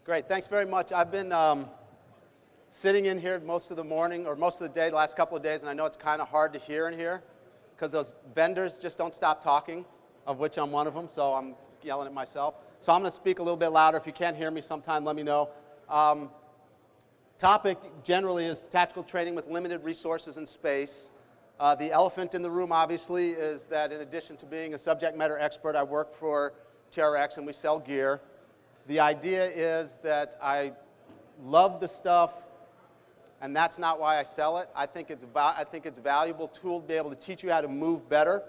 Great, thanks very much. I've been sitting in here most of the morning, or most of the day, the last couple of days, and I know it's kind of hard to hear in here, because those vendors just don't stop talking, of which I'm one of them, so I'm yelling at myself. So I'm going to speak a little bit louder. If you can't hear me sometime, let me know. Topic generally is tactical training with limited resources and space. The elephant in the room, obviously, is that in addition to being a subject matter expert, I work for TRX and we sell gear. The idea is that I love the stuff, and that's not why I sell it. I think it's a valuable tool to be able to teach you how to move better.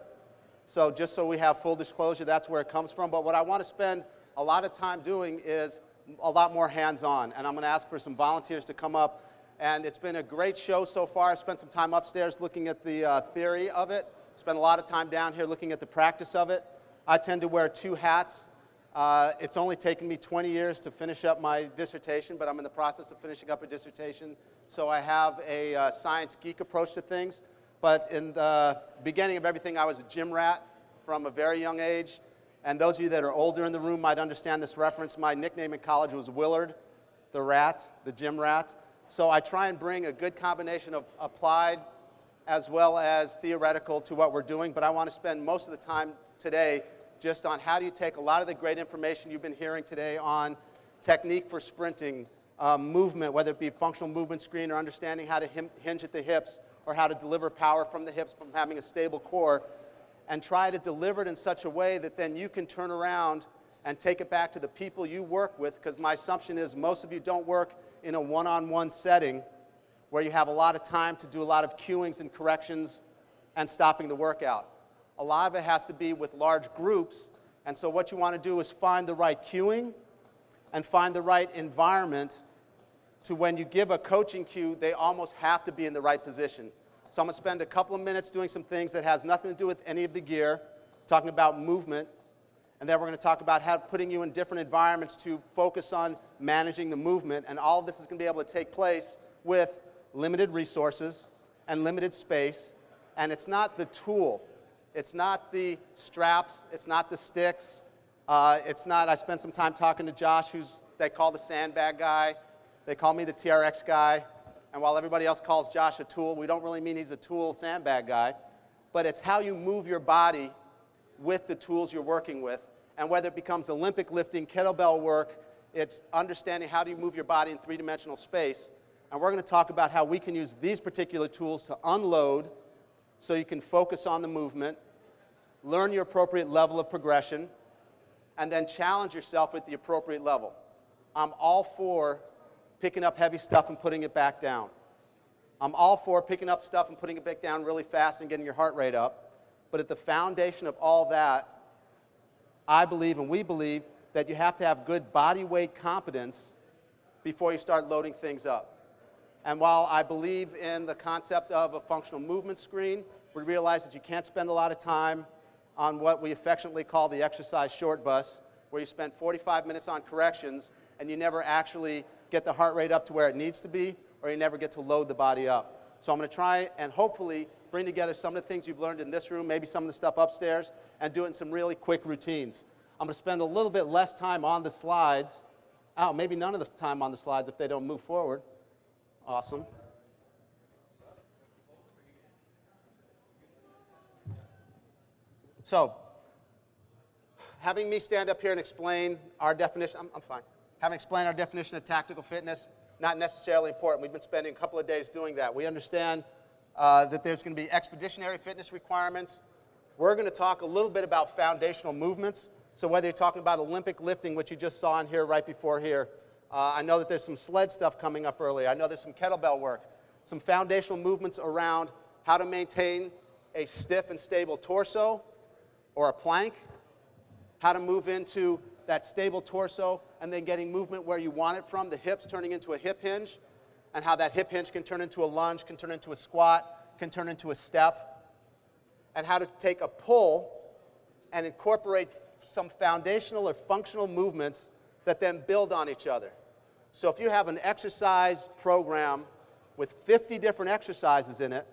So just so we have full disclosure, that's where it comes from. But what I want to spend a lot of time doing is a lot more hands-on, and I'm going to ask for some volunteers to come up. And it's been a great show so far. I've spent some time upstairs looking at the theory of it. Spent a lot of time down here looking at the practice of it. I tend to wear two hats. It's only taken me 20 years to finish up my dissertation, but I'm in the process of finishing up a dissertation. So I have a science geek approach to things. But in the beginning of everything, I was a gym rat from a very young age. And those of you that are older in the room might understand this reference. My nickname in college was Willard, the rat, the gym rat. So I try and bring a good combination of applied as well as theoretical to what we're doing. But I want to spend most of the time today just on how do you take a lot of the great information you've been hearing today on technique for sprinting, movement, whether it be functional movement screen or understanding how to hinge at the hips or how to deliver power from the hips from having a stable core, and try to deliver it in such a way that then you can turn around and take it back to the people you work with, because my assumption is most of you don't work in a one-on-one setting where you have a lot of time to do a lot of cueings and corrections and stopping the workout. A lot of it has to be with large groups, and so what you want to do is find the right cueing and find the right environment to when you give a coaching cue, they almost have to be in the right position. So I'm going to spend a couple of minutes doing some things that has nothing to do with any of the gear, talking about movement, and then we're going to talk about how putting you in different environments to focus on managing the movement, and all of this is going to be able to take place with limited resources and limited space, and it's not the tool. It's not the straps. It's not the sticks. It's not, I spent some time talking to Josh, who's they call the sandbag guy. They call me the TRX guy. And while everybody else calls Josh a tool, we don't really mean he's a tool sandbag guy. But it's how you move your body with the tools you're working with. And whether it becomes Olympic lifting, kettlebell work, it's understanding how do you move your body in three-dimensional space. And we're going to talk about how we can use these particular tools to unload so you can focus on the movement, learn your appropriate level of progression, and then challenge yourself at the appropriate level. I'm all for picking up heavy stuff and putting it back down. I'm all for picking up stuff and putting it back down really fast and getting your heart rate up. But at the foundation of all that, I believe and we believe that you have to have good body weight competence before you start loading things up. And while I believe in the concept of a functional movement screen, we realize that you can't spend a lot of time on what we affectionately call the exercise short bus, where you spend 45 minutes on corrections and you never actually get the heart rate up to where it needs to be, or you never get to load the body up. So I'm going to try and hopefully bring together some of the things you've learned in this room, maybe some of the stuff upstairs, and do it in some really quick routines. I'm going to spend a little bit less time on the slides. Oh, maybe none of the time on the slides if they don't move forward. Awesome. So, having me stand up here and explain our definition, I'm fine. Having explained our definition of tactical fitness, not necessarily important. We've been spending a couple of days doing that. We understand that there's going to be expeditionary fitness requirements. We're going to talk a little bit about foundational movements. So whether you're talking about Olympic lifting, which you just saw in here right before here, I know that there's some sled stuff coming up early. I know there's some kettlebell work, some foundational movements around how to maintain a stiff and stable torso or a plank, how to move into that stable torso and then getting movement where you want it from, the hips turning into a hip hinge, and how that hip hinge can turn into a lunge, can turn into a squat, can turn into a step, and how to take a pull and incorporate some foundational or functional movements that then build on each other. So if you have an exercise program with 50 different exercises in it,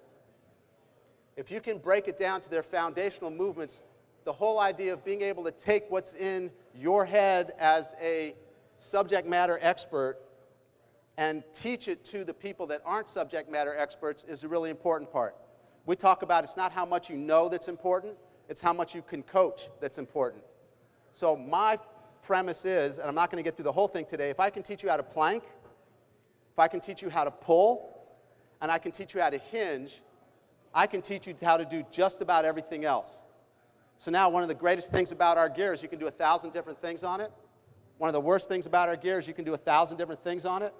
if you can break it down to their foundational movements, the whole idea of being able to take what's in your head as a subject matter expert and teach it to the people that aren't subject matter experts is a really important part. We talk about it's not how much you know that's important, it's how much you can coach that's important. So my premise is, and I'm not going to get through the whole thing today, if I can teach you how to plank, if I can teach you how to pull, and I can teach you how to hinge, I can teach you how to do just about everything else. So now one of the greatest things about our gear is you can do 1,000 different things on it. One of the worst things about our gear is you can do 1,000 different things on it.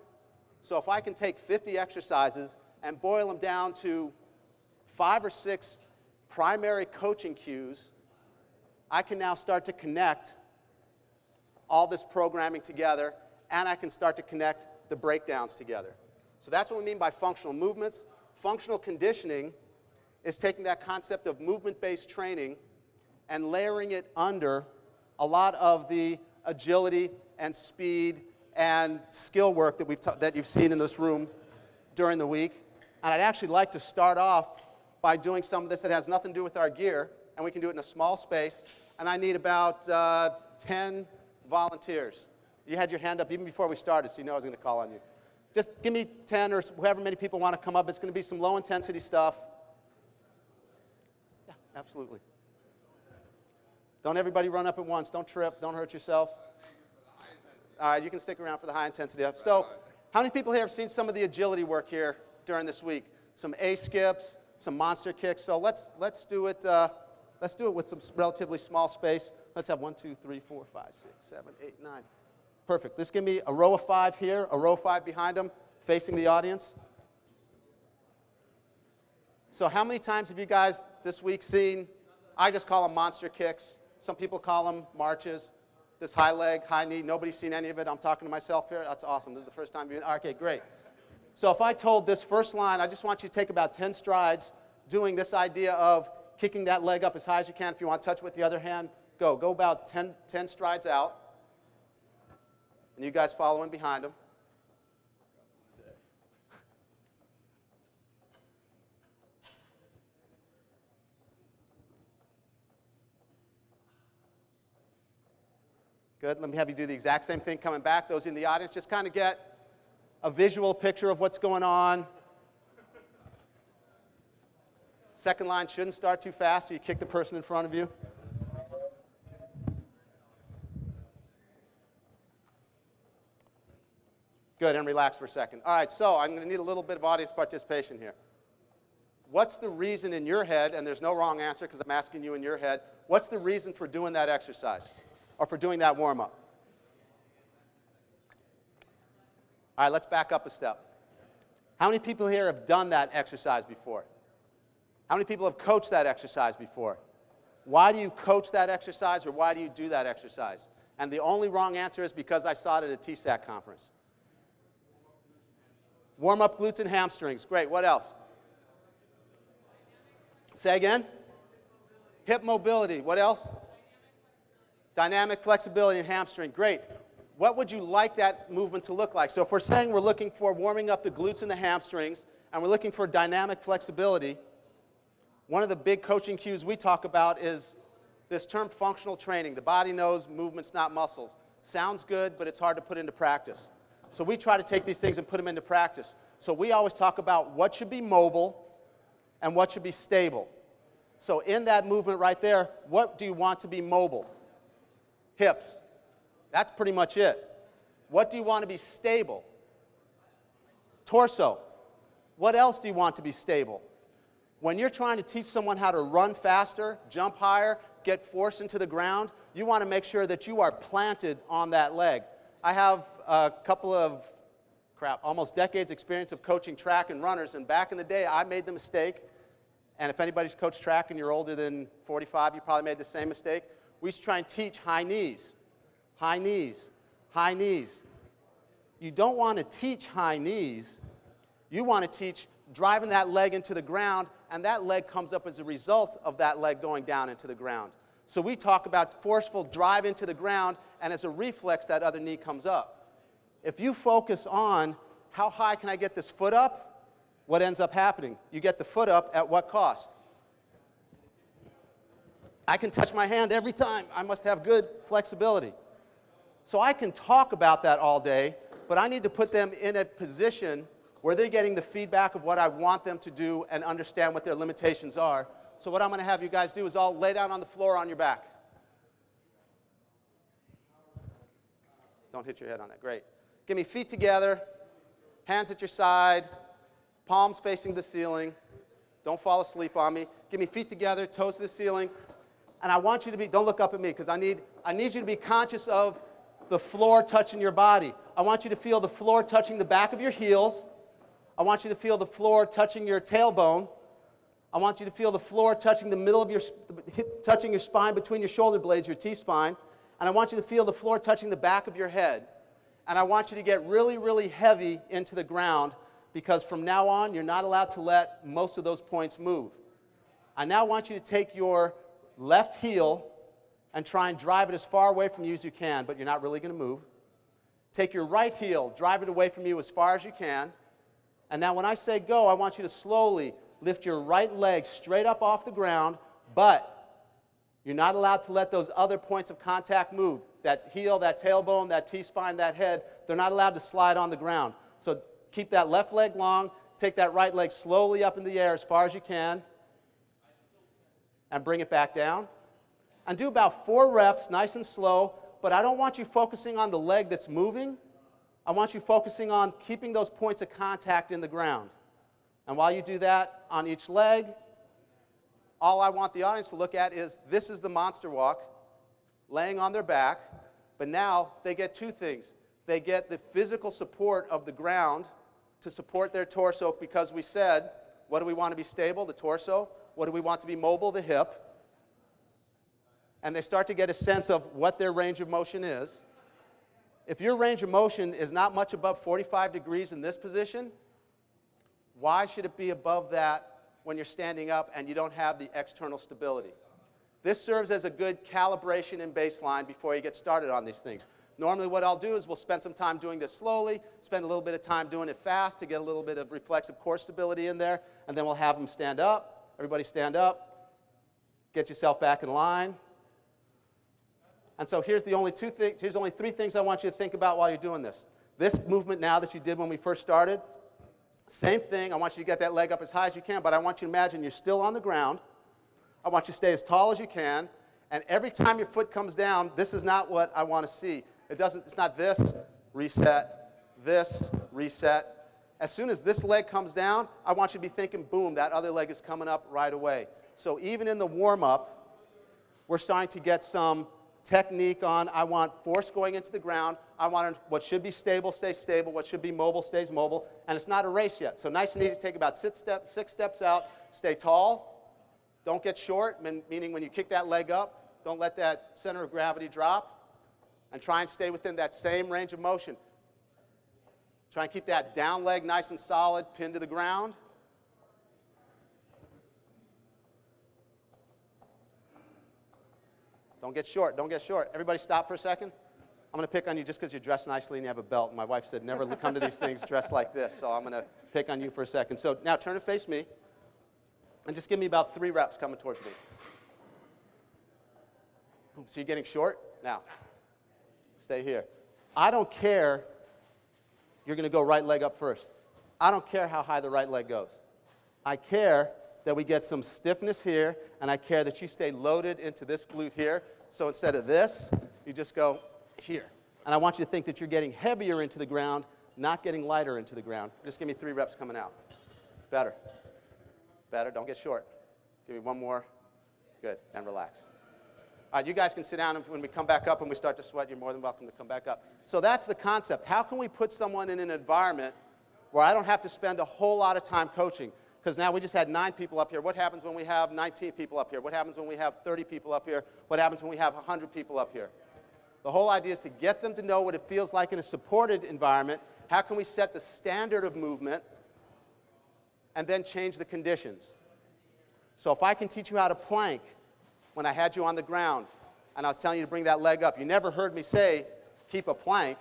So if I can take 50 exercises and boil them down to 5 or 6 primary coaching cues, I can now start to connect all this programming together, and I can start to connect the breakdowns together. So that's what we mean by functional movements. Functional conditioning is taking that concept of movement-based training and layering it under a lot of the agility and speed and skill work that you've seen in this room during the week. And I'd actually like to start off by doing some of this that has nothing to do with our gear, and we can do it in a small space. And I need about 10 volunteers. You had your hand up even before we started, so you know I was going to call on you. Just give me 10 or however many people want to come up. It's going to be some low-intensity stuff. Yeah, absolutely. Don't everybody run up at once. Don't trip. Don't hurt yourself. All right, you can stick around for the high-intensity stuff. So, how many people here have seen some of the agility work here during this week? Some A-skips, some monster kicks. So let's do it. Let's do it with some relatively small space. Let's have 1, 2, 3, 4, 5, 6, 7, 8, 9. Perfect. This give me a row of 5 here, a row of 5 behind them, facing the audience. So how many times have you guys this week seen, I just call them monster kicks. Some people call them marches. This high leg, high knee, nobody's seen any of it. I'm talking to myself here. That's awesome. This is the first time you've been, okay, great. So if I told this first line, I just want you to take about 10 strides doing this idea of kicking that leg up as high as you can. If you want to touch with the other hand, go. Go about 10 strides out. And you guys following behind them. Good. Let me have you do the exact same thing coming back. Those in the audience, just kind of get a visual picture of what's going on. Second line shouldn't start too fast, so you kick the person in front of you. Good, and relax for a second. All right, so I'm going to need a little bit of audience participation here. What's the reason in your head, and there's no wrong answer because I'm asking you in your head, what's the reason for doing that exercise or for doing that warm-up? All right, let's back up a step. How many people here have done that exercise before? How many people have coached that exercise before? Why do you coach that exercise or why do you do that exercise? And the only wrong answer is because I saw it at a TSAC conference. Warm up glutes and hamstrings. Great. What else? Say again? Hip mobility. What else? Dynamic flexibility and hamstring. Great. What would you like that movement to look like? So if we're saying we're looking for warming up the glutes and the hamstrings, and we're looking for dynamic flexibility, one of the big coaching cues we talk about is this term functional training. The body knows movement's not muscles. Sounds good, but it's hard to put into practice. So we try to take these things and put them into practice. So we always talk about what should be mobile and what should be stable. So in that movement right there, what do you want to be mobile? Hips. That's pretty much it. What do you want to be stable? Torso. What else do you want to be stable? When you're trying to teach someone how to run faster, jump higher, get force into the ground, you want to make sure that you are planted on that leg. I have a couple of, almost decades experience of coaching track and runners, and back in the day I made the mistake, and if anybody's coached track and you're older than 45, you probably made the same mistake. We used to try and teach high knees, high knees, high knees. You don't want to teach high knees. You want to teach driving that leg into the ground, and that leg comes up as a result of that leg going down into the ground. So we talk about forceful drive into the ground, and as a reflex, that other knee comes up. If you focus on how high can I get this foot up, what ends up happening? You get the foot up at what cost? I can touch my hand every time. I must have good flexibility. So I can talk about that all day, but I need to put them in a position where they're getting the feedback of what I want them to do and understand what their limitations are. So what I'm going to have you guys do is all lay down on the floor on your back. Don't hit your head on that. Great. Give me feet together, hands at your side, palms facing the ceiling. Don't fall asleep on me. Give me feet together, toes to the ceiling. And I want you to be, don't look up at me, because I need you to be conscious of the floor touching your body. I want you to feel the floor touching the back of your heels. I want you to feel the floor touching your tailbone. I want you to feel the floor touching the middle of touching your spine between your shoulder blades, your T-spine. And I want you to feel the floor touching the back of your head. And I want you to get really, really heavy into the ground, because from now on, you're not allowed to let most of those points move. I now want you to take your left heel and try and drive it as far away from you as you can, but you're not really going to move. Take your right heel, drive it away from you as far as you can. And now when I say go, I want you to slowly lift your right leg straight up off the ground, but you're not allowed to let those other points of contact move. That heel, that tailbone, that T-spine, that head, they're not allowed to slide on the ground. So keep that left leg long, take that right leg slowly up in the air as far as you can, and bring it back down. And do about 4 reps, nice and slow, but I don't want you focusing on the leg that's moving. I want you focusing on keeping those points of contact in the ground. And while you do that on each leg, all I want the audience to look at is this is the monster walk, laying on their back, but now they get 2 things. They get the physical support of the ground to support their torso, because we said, what do we want to be stable? The torso. What do we want to be mobile? The hip. And they start to get a sense of what their range of motion is. If your range of motion is not much above 45 degrees in this position, why should it be above that when you're standing up and you don't have the external stability? This serves as a good calibration and baseline before you get started on these things. Normally what I'll do is we'll spend some time doing this slowly, spend a little bit of time doing it fast to get a little bit of reflexive core stability in there, and then we'll have them stand up. Everybody stand up. Get yourself back in line. And so here's only 3 things I want you to think about while you're doing this. This movement now that you did when we first started, same thing. I want you to get that leg up as high as you can, but I want you to imagine you're still on the ground. I want you to stay as tall as you can, and every time your foot comes down, this is not what I want to see. It's not this, reset, this, reset. As soon as this leg comes down, I want you to be thinking, boom, that other leg is coming up right away. So even in the warm-up, we're starting to get some technique on, I want force going into the ground. I want what should be stable stays stable. What should be mobile stays mobile. And it's not a race yet. So nice and easy. Take about 6 steps out. Stay tall. Don't get short, meaning when you kick that leg up, don't let that center of gravity drop. And try and stay within that same range of motion. Try and keep that down leg nice and solid, pinned to the ground. Don't get short, don't get short. Everybody stop for a second. I'm going to pick on you just because you're dressed nicely and you have a belt. My wife said never come to these things dressed like this, so I'm going to pick on you for a second. So now turn and face me, and just give me about 3 reps coming towards me. So you're getting short? Now, stay here. I don't care. You're going to go right leg up first. I don't care how high the right leg goes. I care that we get some stiffness here, and I care that you stay loaded into this glute here. So instead of this, you just go here. And I want you to think that you're getting heavier into the ground, not getting lighter into the ground. Just give me 3 reps coming out. Better. Better. Don't get short. Give me 1 more. Good. And relax. All right, you guys can sit down, and when we come back up and we start to sweat, you're more than welcome to come back up. So that's the concept. How can we put someone in an environment where I don't have to spend a whole lot of time coaching? Because now we just had 9 people up here. What happens when we have 19 people up here? What happens when we have 30 people up here? What happens when we have 100 people up here? The whole idea is to get them to know what it feels like in a supported environment. How can we set the standard of movement and then change the conditions? So if I can teach you how to plank when I had you on the ground and I was telling you to bring that leg up, you never heard me say keep a plank,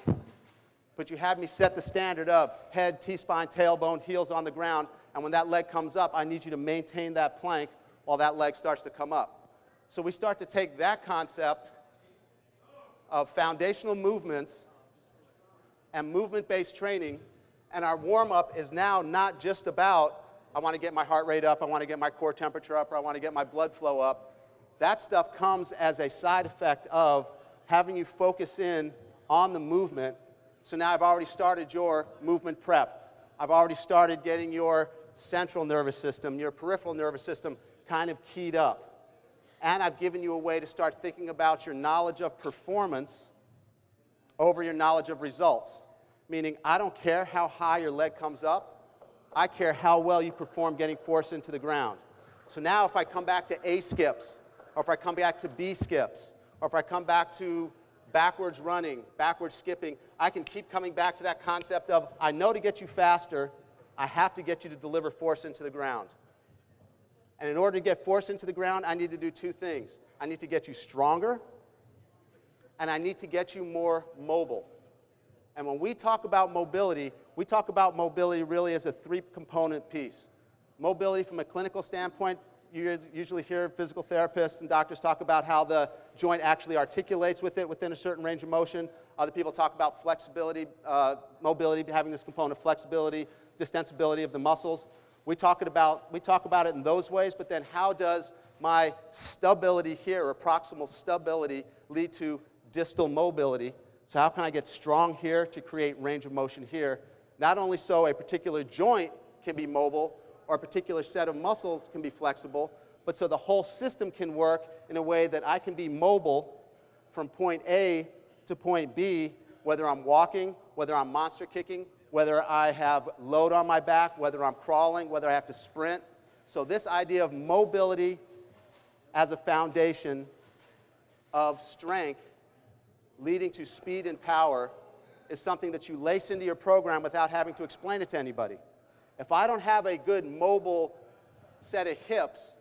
but you had me set the standard of head, T-spine, tailbone, heels on the ground. And when that leg comes up, I need you to maintain that plank while that leg starts to come up. So we start to take that concept of foundational movements and movement-based training, and our warm-up is now not just about, I want to get my heart rate up, I want to get my core temperature up, or I want to get my blood flow up. That stuff comes as a side effect of having you focus in on the movement. So now I've already started your movement prep. I've already started getting your central nervous system, your peripheral nervous system kind of keyed up. And I've given you a way to start thinking about your knowledge of performance over your knowledge of results. Meaning, I don't care how high your leg comes up, I care how well you perform getting force into the ground. So now if I come back to A skips, or if I come back to B skips, or if I come back to backwards running, backwards skipping, I can keep coming back to that concept of, I know to get you faster, I have to get you to deliver force into the ground. And in order to get force into the ground, I need to do two things. I need to get you stronger, and I need to get you more mobile. And when we talk about mobility, we talk about mobility really as a three-component piece. Mobility from a clinical standpoint, you usually hear physical therapists and doctors talk about how the joint actually articulates with it within a certain range of motion. Other people talk about flexibility, mobility, having this component of flexibility, distensibility of the muscles. We talk about it in those ways, but then how does my stability here, or proximal stability, lead to distal mobility? So how can I get strong here to create range of motion here? Not only so a particular joint can be mobile, or a particular set of muscles can be flexible, but so the whole system can work in a way that I can be mobile from point A to point B, whether I'm walking, whether I'm monster kicking, whether I have load on my back, whether I'm crawling, whether I have to sprint. So this idea of mobility as a foundation of strength leading to speed and power is something that you lace into your program without having to explain it to anybody. If I don't have a good mobile set of hips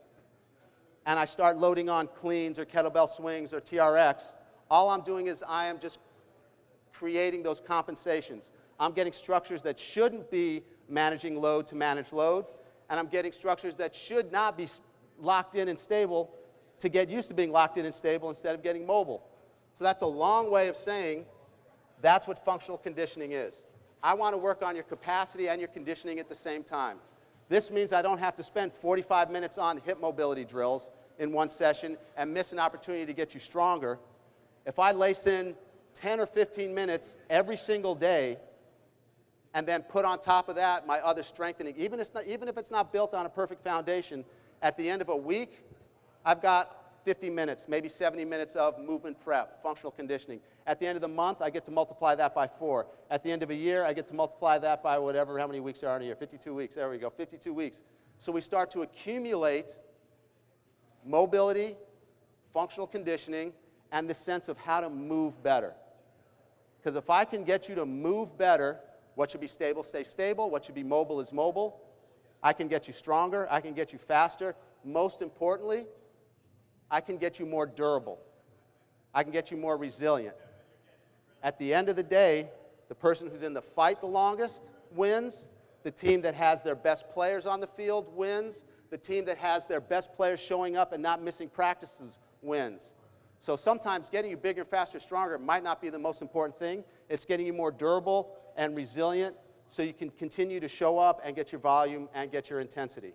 and I start loading on cleans or kettlebell swings or TRX, all I'm doing is I am just creating those compensations. I'm getting structures that shouldn't be managing load to manage load, and I'm getting structures that should not be locked in and stable to get used to being locked in and stable instead of getting mobile. So that's a long way of saying that's what functional conditioning is. I want to work on your capacity and your conditioning at the same time. This means I don't have to spend 45 minutes on hip mobility drills in one session and miss an opportunity to get you stronger. If I lace in 10 or 15 minutes every single day and then put on top of that my other strengthening, even if it's not built on a perfect foundation, at the end of a week, I've got 50 minutes, maybe 70 minutes of movement prep, functional conditioning. At the end of the month, I get to multiply that by 4. At the end of a year, I get to multiply that by whatever, how many weeks there are in a year, 52 weeks, there we go, 52 weeks. So we start to accumulate mobility, functional conditioning, and the sense of how to move better. Because if I can get you to move better, what should be stable, stay stable. What should be mobile is mobile. I can get you stronger. I can get you faster. Most importantly, I can get you more durable. I can get you more resilient. At the end of the day, the person who's in the fight the longest wins. The team that has their best players on the field wins. The team that has their best players showing up and not missing practices wins. So sometimes getting you bigger, faster, stronger might not be the most important thing. It's getting you more durable and resilient so you can continue to show up and get your volume and get your intensity.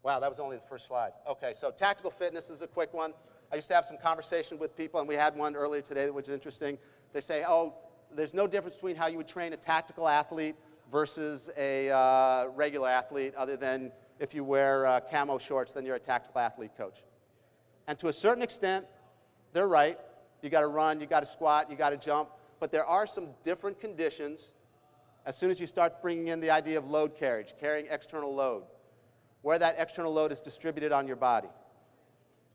Wow, that was only the first slide. Okay, so tactical fitness is a quick one. I used to have some conversation with people, and we had one earlier today, which is interesting. They say, oh, there's no difference between how you would train a tactical athlete versus a regular athlete, other than if you wear camo shorts, then you're a tactical athlete coach. And to a certain extent, they're right. You got to run, you got to squat, you got to jump. But there are some different conditions as soon as you start bringing in the idea of load carriage, carrying external load, where that external load is distributed on your body.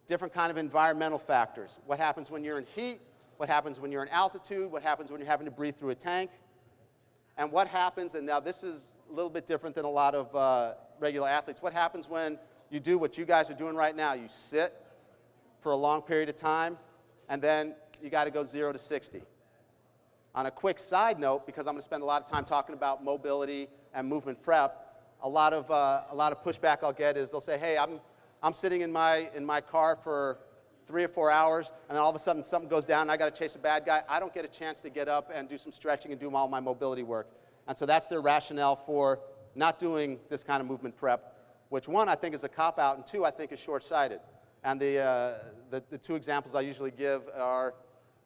Different kind of environmental factors. What happens when you're in heat? What happens when you're in altitude? What happens when you're having to breathe through a tank? And what happens, and now this is a little bit different than a lot of regular athletes, what happens when you do what you guys are doing right now? You sit for a long period of time, and then you got to go 0 to 60. On a quick side note, because I'm going to spend a lot of time talking about mobility and movement prep, a lot of pushback I'll get is they'll say, hey, I'm sitting in my car for 3 or 4 hours, and then all of a sudden something goes down and I got to chase a bad guy, I don't get a chance to get up and do some stretching and do all my mobility work. And so that's their rationale for not doing this kind of movement prep, which one, I think is a cop-out, and two, I think is short-sighted. And the two examples I usually give are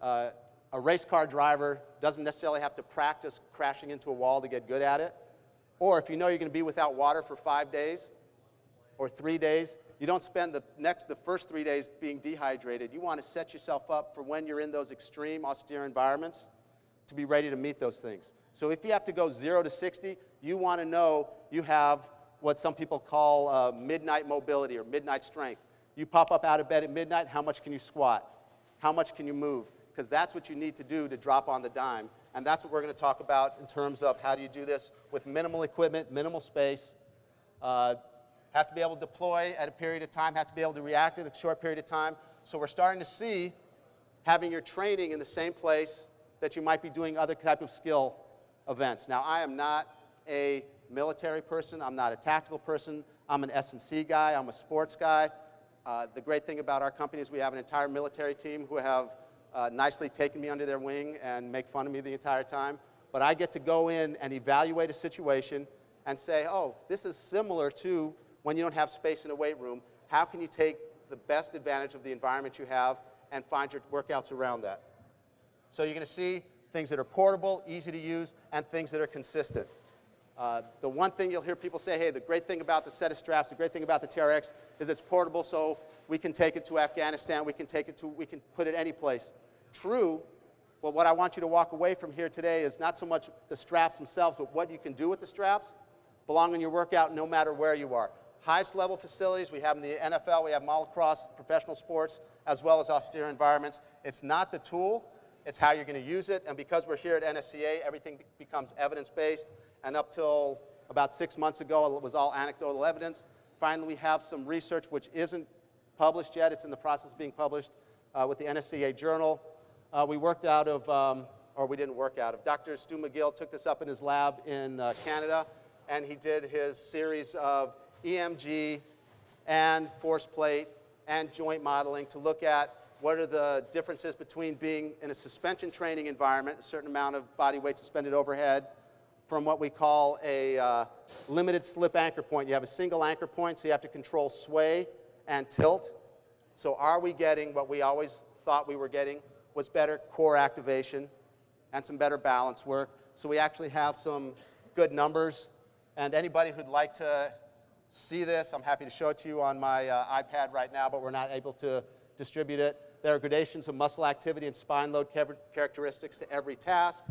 a race car driver doesn't necessarily have to practice crashing into a wall to get good at it. Or if you know you're going to be without water for 5 days or 3 days, you don't spend the first 3 days being dehydrated. You want to set yourself up for when you're in those extreme, austere environments to be ready to meet those things. So if you have to go 0 to 60, you want to know you have what some people call midnight mobility or midnight strength. You pop up out of bed at midnight, how much can you squat? How much can you move? Because that's what you need to do to drop on the dime. And that's what we're going to talk about in terms of how do you do this with minimal equipment, minimal space. Have to be able to deploy at a period of time, have to be able to react in a short period of time. So we're starting to see having your training in the same place that you might be doing other type of skill events. Now, I am not a military person. I'm not a tactical person. I'm an S&C guy. I'm a sports guy. The great thing about our company is we have an entire military team who have nicely taken me under their wing and make fun of me the entire time. But I get to go in and evaluate a situation and say, oh, this is similar to when you don't have space in a weight room. How can you take the best advantage of the environment you have and find your workouts around that? So you're going to see things that are portable, easy to use, and things that are consistent. The one thing you'll hear people say, hey, the great thing about the set of straps, the great thing about the TRX is it's portable, so we can take it to Afghanistan, we can put it any place. True, but what I want you to walk away from here today is not so much the straps themselves, but what you can do with the straps belong in your workout no matter where you are. Highest level facilities, we have in the NFL, we have them all across professional sports, as well as austere environments. It's not the tool, it's how you're going to use it, and because we're here at NSCA, everything becomes evidence-based, and up till about 6 months ago, it was all anecdotal evidence. Finally, we have some research which isn't published yet. It's in the process of being published with the NSCA journal. We worked out of, or we didn't work out of, Dr. Stu McGill took this up in his lab in Canada, and he did his series of EMG and force plate and joint modeling to look at what are the differences between being in a suspension training environment, a certain amount of body weight suspended overhead, from what we call a limited slip anchor point. You have a single anchor point, so you have to control sway and tilt. So are we getting what we always thought we were getting was better core activation and some better balance work? So we actually have some good numbers. And anybody who'd like to see this, I'm happy to show it to you on my iPad right now, but we're not able to distribute it. There are gradations of muscle activity and spine load characteristics to every task.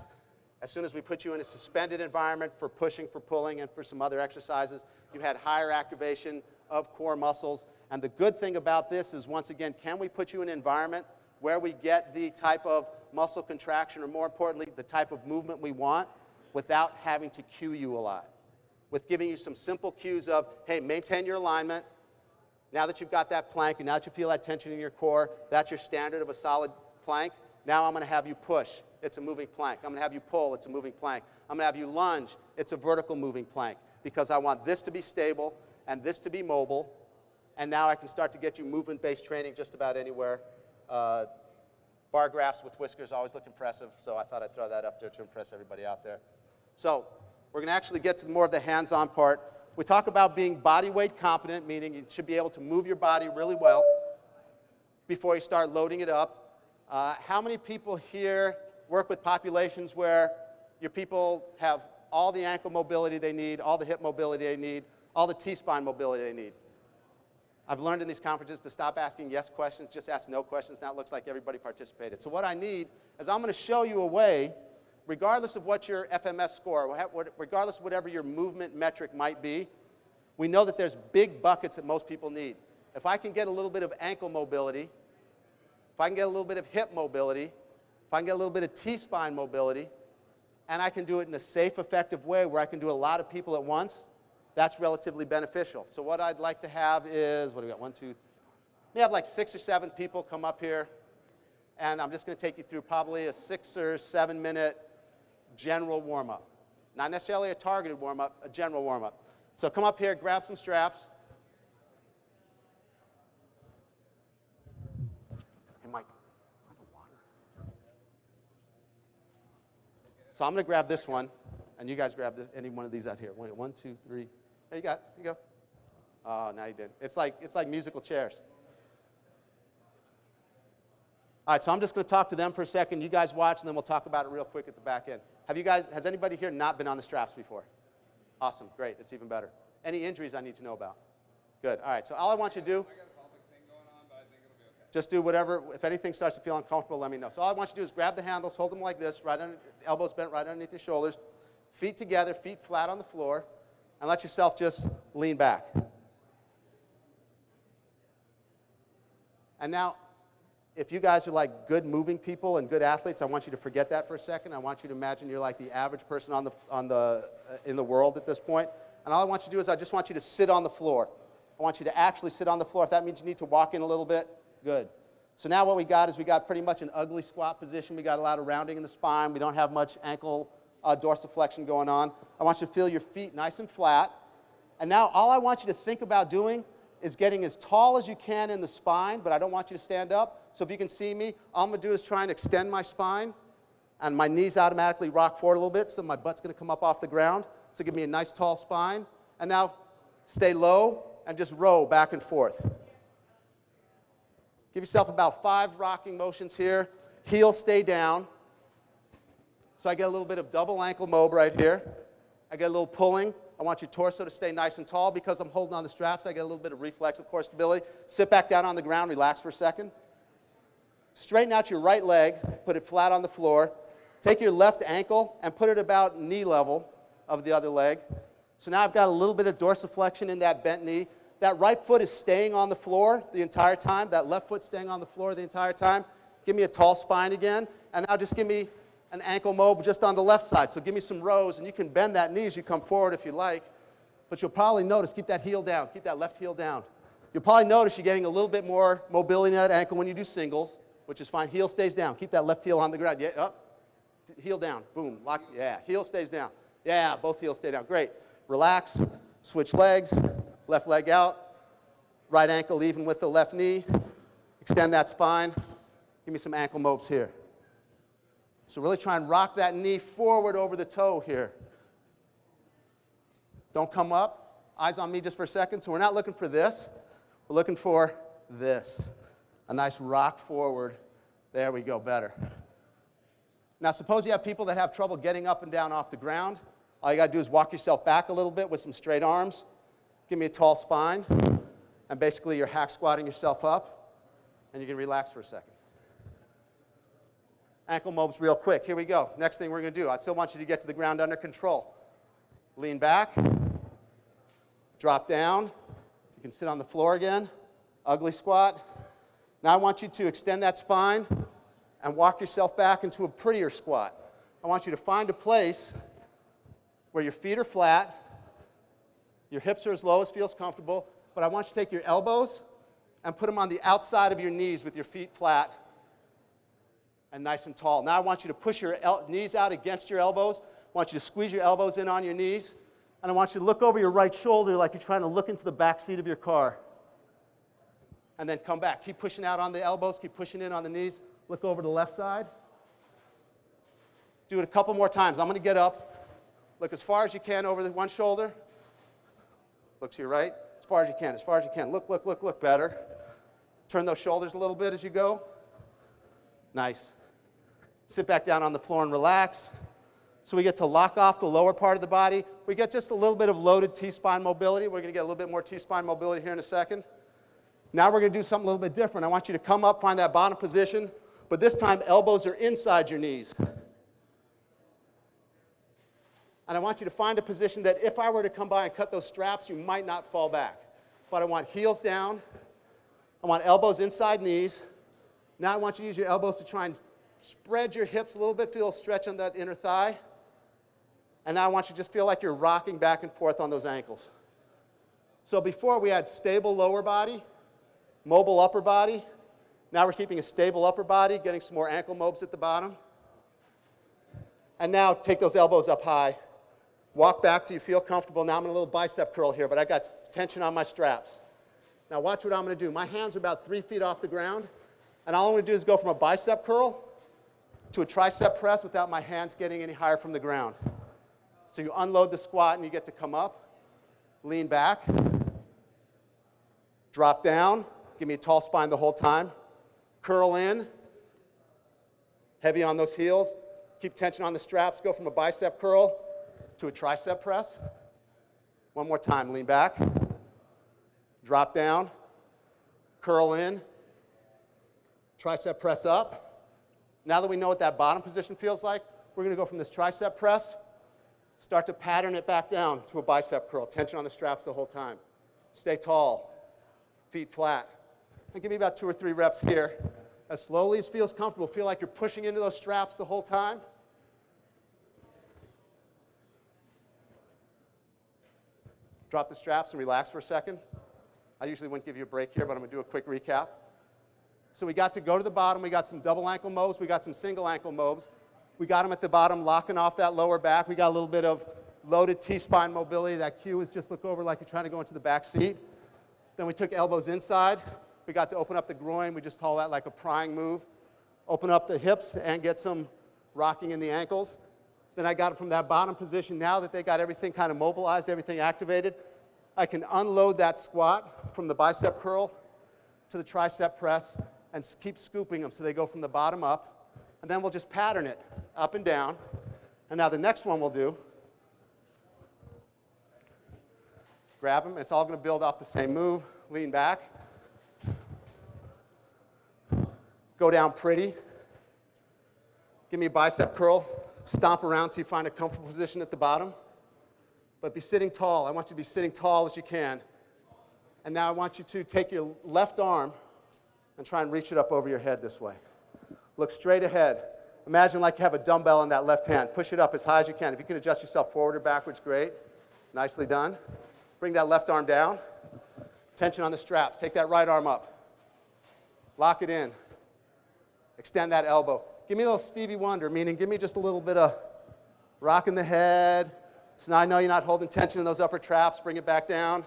As soon as we put you in a suspended environment for pushing, for pulling, and for some other exercises, you had higher activation of core muscles. And the good thing about this is, once again, can we put you in an environment where we get the type of muscle contraction, or more importantly, the type of movement we want, without having to cue you a lot? With giving you some simple cues of, hey, maintain your alignment. Now that you've got that plank, and now that you feel that tension in your core, that's your standard of a solid plank. Now I'm going to have you push. It's a moving plank. I'm going to have you pull. It's a moving plank. I'm going to have you lunge. It's a vertical moving plank, because I want this to be stable and this to be mobile. And now I can start to get you movement-based training just about anywhere. Bar graphs with whiskers always look impressive, so I thought I'd throw that up there to impress everybody out there. So we're going to actually get to more of the hands-on part. We talk about being body weight competent, meaning you should be able to move your body really well before you start loading it up. How many people here work with populations where your people have all the ankle mobility they need, all the hip mobility they need, all the T-spine mobility they need? I've learned in these conferences to stop asking yes questions, just ask no questions. Now it looks like everybody participated. So what I need is I'm going to show you a way, regardless of what your FMS score, regardless of whatever your movement metric might be, we know that there's big buckets that most people need. If I can get a little bit of ankle mobility, if I can get a little bit of hip mobility, if I can get a little bit of T-spine mobility, and I can do it in a safe, effective way where I can do a lot of people at once, that's relatively beneficial. So what I'd like to have is, what do we got, 1, 2, we have like 6 or 7 people come up here, and I'm just going to take you through probably a 6 or 7 minute general warm-up. Not necessarily a targeted warm-up, a general warm-up. So come up here, grab some straps. mic. So I'm going to grab this one, and you guys grab any one of these out here. Wait, 1, 2, 3. There you got. Here you go. Oh, now you did. It's like musical chairs. All right, so I'm just going to talk to them for a second. You guys watch, and then we'll talk about it real quick at the back end. Has anybody here not been on the straps before? Awesome, great, that's even better. Any injuries I need to know about? Good, all right, so all I want you to do, I got a pelvic thing going on, but I think it'll be okay. just do whatever. If anything starts to feel uncomfortable, let me know. So all I want you to do is grab the handles, hold them like this, elbows bent right underneath your shoulders, feet together, feet flat on the floor, and let yourself just lean back. And now, if you guys are like good moving people and good athletes, I want you to forget that for a second. I want you to imagine you're like the average person in the world at this point. And all I want you to do is I just want you to sit on the floor. I want you to actually sit on the floor. If that means you need to walk in a little bit, good. So now what we got is we got pretty much an ugly squat position. We got a lot of rounding in the spine. We don't have much ankle dorsiflexion going on. I want you to feel your feet nice and flat. And now all I want you to think about doing is getting as tall as you can in the spine, but I don't want you to stand up. So if you can see me, all I'm going to do is try and extend my spine, and my knees automatically rock forward a little bit, so my butt's going to come up off the ground. So give me a nice tall spine. And now stay low and just row back and forth. Give yourself about 5 rocking motions here. Heels stay down. So I get a little bit of double ankle mob right here. I get a little pulling. I want your torso to stay nice and tall. Because I'm holding on the straps, I get a little bit of reflexive core stability. Sit back down on the ground, relax for a second. Straighten out your right leg, put it flat on the floor. Take your left ankle and put it about knee level of the other leg. So now I've got a little bit of dorsiflexion in that bent knee. That right foot is staying on the floor the entire time. That left foot staying on the floor the entire time. Give me a tall spine again. And now just give me an ankle mob just on the left side. So give me some rows, and you can bend that knee as you come forward if you like. But you'll probably notice, keep that heel down, keep that left heel down. You'll probably notice you're getting a little bit more mobility in that ankle when you do singles, which is fine. Heel stays down. Keep that left heel on the ground. Yeah, up. Heel down. Boom. Lock. Yeah. Heel stays down. Yeah, both heels stay down. Great. Relax. Switch legs. Left leg out. Right ankle even with the left knee. Extend that spine. Give me some ankle mobs here. So really try and rock that knee forward over the toe here. Don't come up. Eyes on me just for a second. So we're not looking for this. We're looking for this. A nice rock forward. There we go, better. Now suppose you have people that have trouble getting up and down off the ground. All you got to do is walk yourself back a little bit with some straight arms. Give me a tall spine. And basically you're hack squatting yourself up. And you can relax for a second. Ankle mobs real quick. Here we go. Next thing we're going to do. I still want you to get to the ground under control. Lean back. Drop down. You can sit on the floor again. Ugly squat. Now I want you to extend that spine and walk yourself back into a prettier squat. I want you to find a place where your feet are flat, your hips are as low as feels comfortable, but I want you to take your elbows and put them on the outside of your knees with your feet flat and nice and tall. Now I want you to push your knees out against your elbows. I want you to squeeze your elbows in on your knees, and I want you to look over your right shoulder like you're trying to look into the back seat of your car. And then come back. Keep pushing out on the elbows. Keep pushing in on the knees. Look over to the left side. Do it a couple more times. I'm going to get up. Look as far as you can over the one shoulder. Look to your right. As far as you can. As far as you can. Look, look, look, look. Better. Turn those shoulders a little bit as you go. Nice. Sit back down on the floor and relax. So we get to lock off the lower part of the body. We get just a little bit of loaded T-spine mobility. We're going to get a little bit more T-spine mobility here in a second. Now we're going to do something a little bit different. I want you to come up, find that bottom position, but this time elbows are inside your knees. And I want you to find a position that if I were to come by and cut those straps, you might not fall back. But I want heels down. I want elbows inside knees. Now I want you to use your elbows to try and spread your hips a little bit, feel a stretch on that inner thigh. And now I want you to just feel like you're rocking back and forth on those ankles. So before we had stable lower body, mobile upper body. Now we're keeping a stable upper body, getting some more ankle mobs at the bottom. And now take those elbows up high. Walk back till you feel comfortable. Now I'm in a little bicep curl here, but I got tension on my straps. Now watch what I'm going to do. My hands are about 3 feet off the ground. And all I'm going to do is go from a bicep curl to a tricep press without my hands getting any higher from the ground. So you unload the squat and you get to come up, lean back, drop down, give me a tall spine the whole time, curl in, heavy on those heels, keep tension on the straps, go from a bicep curl to a tricep press. One more time, lean back, drop down, curl in, tricep press up. Now that we know what that bottom position feels like, we're going to go from this tricep press, start to pattern it back down to a bicep curl. Tension on the straps the whole time. Stay tall, feet flat. And give me about 2 or 3 reps here. As slowly as feels comfortable. Feel like you're pushing into those straps the whole time. Drop the straps and relax for a second. I usually wouldn't give you a break here, but I'm going to do a quick recap. So we got to go to the bottom. We got some double ankle moves. We got some single ankle moves. We got them at the bottom, locking off that lower back. We got a little bit of loaded T-spine mobility. That cue is just look over like you're trying to go into the back seat. Then we took elbows inside. We got to open up the groin. We just call that like a prying move. Open up the hips and get some rocking in the ankles. Then I got it from that bottom position. Now that they got everything kind of mobilized, everything activated, I can unload that squat from the bicep curl to the tricep press and keep scooping them so they go from the bottom up. And then we'll just pattern it up and down. And now the next one we'll do, grab them. It's all going to build off the same move. Lean back. Go down pretty. Give me a bicep curl. Stomp around till you find a comfortable position at the bottom. But be sitting tall. I want you to be sitting tall as you can. And now I want you to take your left arm and try and reach it up over your head this way. Look straight ahead. Imagine like you have a dumbbell in that left hand. Push it up as high as you can. If you can adjust yourself forward or backwards, great. Nicely done. Bring that left arm down. Tension on the straps. Take that right arm up. Lock it in. Extend that elbow. Give me a little Stevie Wonder, meaning give me just a little bit of rock in the head. So now I know you're not holding tension in those upper traps. Bring it back down.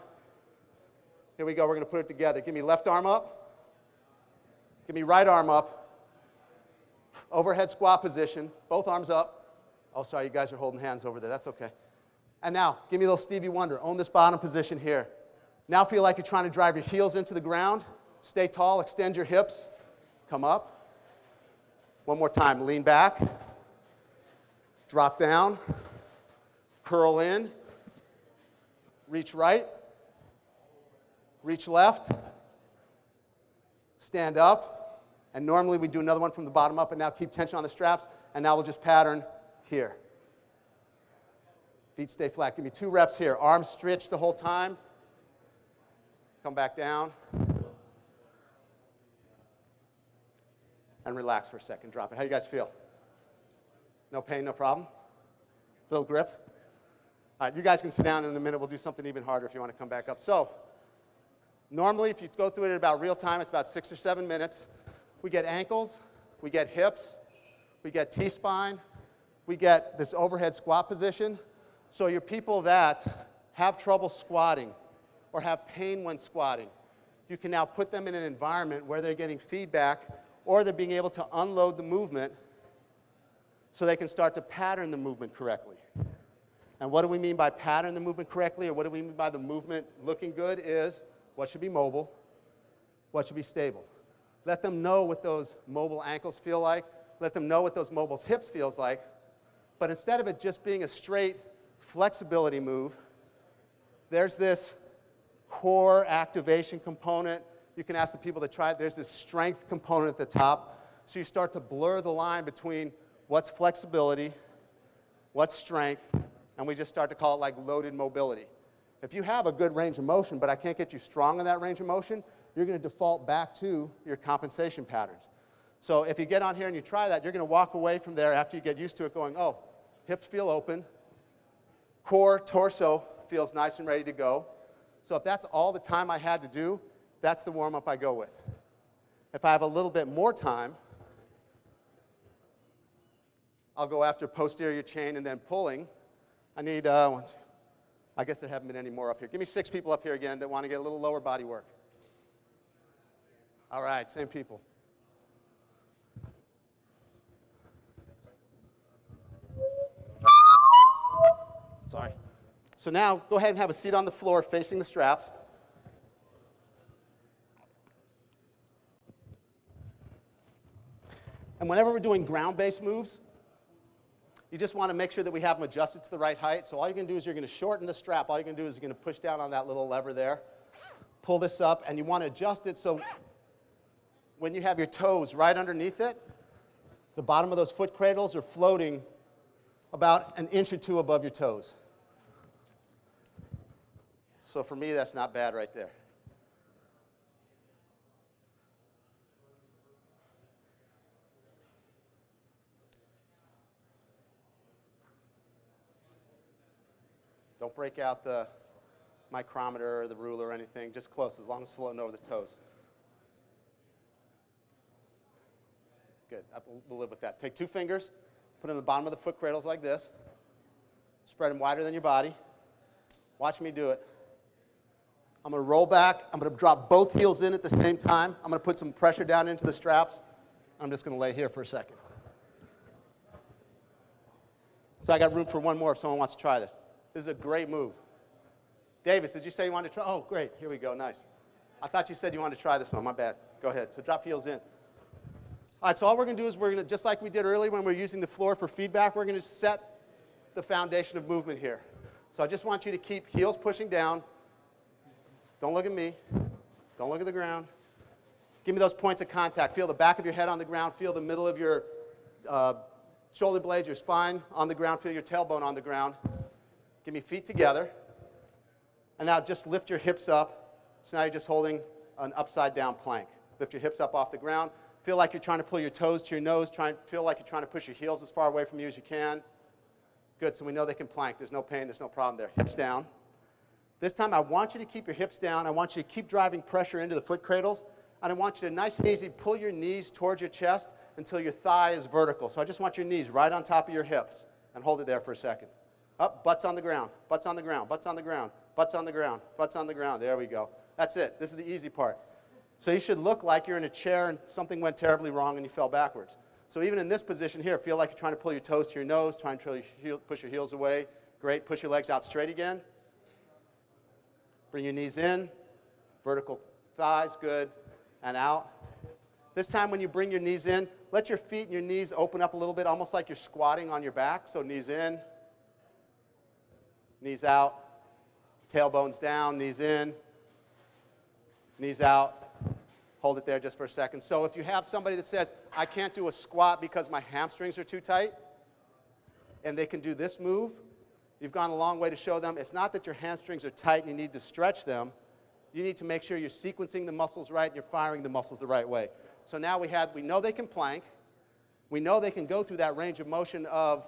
Here we go. We're going to put it together. Give me left arm up. Give me right arm up. Overhead squat position. Both arms up. Oh, sorry, you guys are holding hands over there. That's okay. And now, give me a little Stevie Wonder. Own this bottom position here. Now feel like you're trying to drive your heels into the ground. Stay tall. Extend your hips. Come up. One more time. Lean back. Drop down. Curl in. Reach right. Reach left. Stand up. And normally we do another one from the bottom up, and now keep tension on the straps, and now we'll just pattern here. Feet stay flat. Give me 2 reps here. Arms stretched the whole time. Come back down. And relax for a second. Drop it. How do you guys feel? No pain, no problem? Little grip? All right, you guys can sit down in a minute. We'll do something even harder if you want to come back up. So, normally if you go through it at about real time, it's about 6 or 7 minutes. We get ankles, we get hips, we get T-spine, we get this overhead squat position. So your people that have trouble squatting or have pain when squatting, you can now put them in an environment where they're getting feedback or they're being able to unload the movement so they can start to pattern the movement correctly. And what do we mean by pattern the movement correctly, or what do we mean by the movement looking good is what should be mobile, what should be stable. Let them know what those mobile ankles feel like. Let them know what those mobile hips feels like. But instead of it just being a straight flexibility move, there's this core activation component. You can ask the people that try it. There's this strength component at the top. So you start to blur the line between what's flexibility, what's strength, and we just start to call it like loaded mobility. If you have a good range of motion, but I can't get you strong in that range of motion, you're going to default back to your compensation patterns. So if you get on here and you try that, you're going to walk away from there after you get used to it going, oh, hips feel open, core, torso feels nice and ready to go. So if that's all the time I had to do, that's the warm-up I go with. If I have a little bit more time, I'll go after posterior chain and then pulling. I need, I guess there haven't been any more up here. Give me 6 people up here again that want to get a little lower body work. All right, same people. So now go ahead and have a seat on the floor facing the straps. And whenever we're doing ground-based moves, you just want to make sure that we have them adjusted to the right height. So all you're going to do is you're going to shorten the strap. All you're going to do is you're going to push down on that little lever there, pull this up, and you want to adjust it so when you have your toes right underneath it, the bottom of those foot cradles are floating about an inch or two above your toes. So for me, that's not bad right there. Don't break out the micrometer or the ruler or anything, just close, as long as it's floating over the toes. Good, we'll live with that. Take 2 fingers, put them in the bottom of the foot cradles like this. Spread them wider than your body. Watch me do it. I'm going to roll back. I'm going to drop both heels in at the same time. I'm going to put some pressure down into the straps. I'm just going to lay here for a second. So I got room for one more if someone wants to try this. This is a great move. Davis, did you say you wanted to try? Oh, great. Here we go. Nice. I thought you said you wanted to try this one. My bad. Go ahead. So drop heels in. All right, so all we're going to do is we're going to, just like we did earlier when we were using the floor for feedback, we're going to set the foundation of movement here. So I just want you to keep heels pushing down. Don't look at me. Don't look at the ground. Give me those points of contact. Feel the back of your head on the ground. Feel the middle of your shoulder blades, your spine on the ground. Feel your tailbone on the ground. Give me feet together. And now just lift your hips up. So now you're just holding an upside down plank. Lift your hips up off the ground. Feel like you're trying to pull your toes to your nose. Feel like you're trying to push your heels as far away from you as you can. Good, so we know they can plank. There's no pain, there's no problem there. Hips down. This time I want you to keep your hips down. I want you to keep driving pressure into the foot cradles. And I want you to nice and easy pull your knees towards your chest until your thigh is vertical. So I just want your knees right on top of your hips. And hold it there for a second. Up, butts on the ground, butts on the ground, butts on the ground, butts on the ground, butts on the ground. There we go. That's it. This is the easy part. So you should look like you're in a chair and something went terribly wrong and you fell backwards. So even in this position here, feel like you're trying to pull your toes to your nose, trying to push your heels away. Great. Push your legs out straight again. Bring your knees in. Vertical thighs. Good. And out. This time when you bring your knees in, let your feet and your knees open up a little bit, almost like you're squatting on your back. So knees in. Knees out. Tailbones down. Knees in. Knees out. Hold it there just for a second. So if you have somebody that says, I can't do a squat because my hamstrings are too tight, and they can do this move, you've gone a long way to show them it's not that your hamstrings are tight and you need to stretch them. You need to make sure you're sequencing the muscles right and you're firing the muscles the right way. So now we know they can plank. We know they can go through that range of motion of,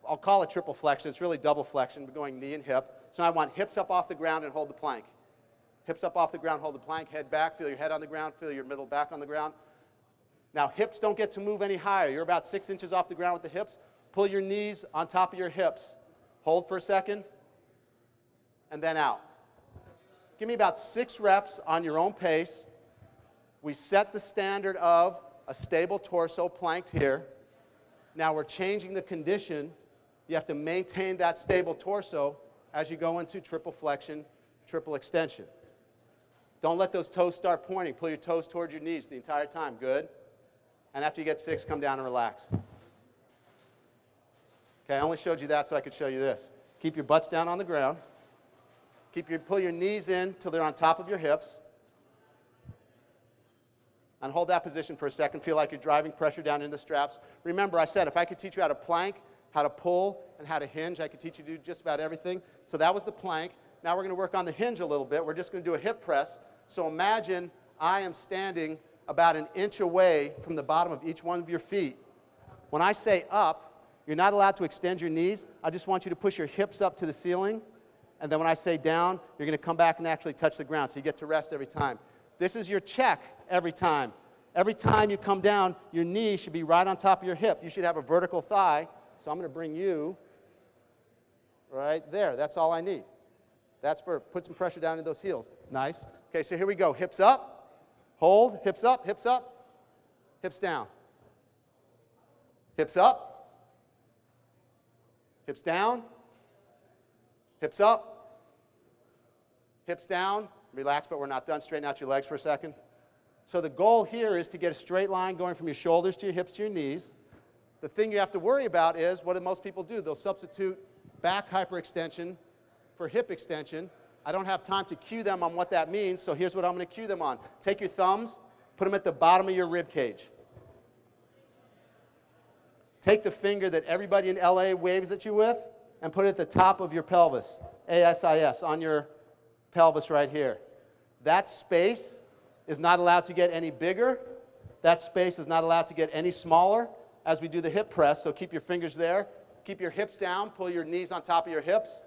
I'll call it triple flexion. It's really double flexion, but going knee and hip. So I want hips up off the ground and hold the plank. Hips up off the ground, hold the plank, head back, feel your head on the ground, feel your middle back on the ground. Now hips don't get to move any higher. You're about 6 inches off the ground with the hips. Pull your knees on top of your hips. Hold for a second, and then out. Give me about 6 reps on your own pace. We set the standard of a stable torso planked here. Now we're changing the condition. You have to maintain that stable torso as you go into triple flexion, triple extension. Don't let those toes start pointing. Pull your toes towards your knees the entire time. Good. And after you get 6, come down and relax. Okay, I only showed you that so I could show you this. Keep your butts down on the ground. Pull your knees in till they're on top of your hips. And hold that position for a second. Feel like you're driving pressure down into the straps. Remember, I said if I could teach you how to plank, how to pull, and how to hinge, I could teach you to do just about everything. So that was the plank. Now we're going to work on the hinge a little bit. We're just going to do a hip press. So imagine I am standing about an inch away from the bottom of each one of your feet. When I say up, you're not allowed to extend your knees. I just want you to push your hips up to the ceiling. And then when I say down, you're going to come back and actually touch the ground. So you get to rest every time. This is your check every time. Every time you come down, your knee should be right on top of your hip. You should have a vertical thigh. So I'm going to bring you right there. That's all I need. That's for put some pressure down in those heels. Nice. Okay, so here we go. Hips up. Hold. Hips up. Hips up. Hips down. Hips up. Hips down. Hips up, hips down, relax, but we're not done. Straighten out your legs for a second. So the goal here is to get a straight line going from your shoulders to your hips to your knees. The thing you have to worry about is, what do most people do? They'll substitute back hyperextension for hip extension. I don't have time to cue them on what that means, so here's what I'm going to cue them on. Take your thumbs, put them at the bottom of your rib cage. Take the finger that everybody in LA waves at you with and put it at the top of your pelvis, ASIS, on your pelvis right here. That space is not allowed to get any bigger. That space is not allowed to get any smaller as we do the hip press, so keep your fingers there. Keep your hips down, pull your knees on top of your hips.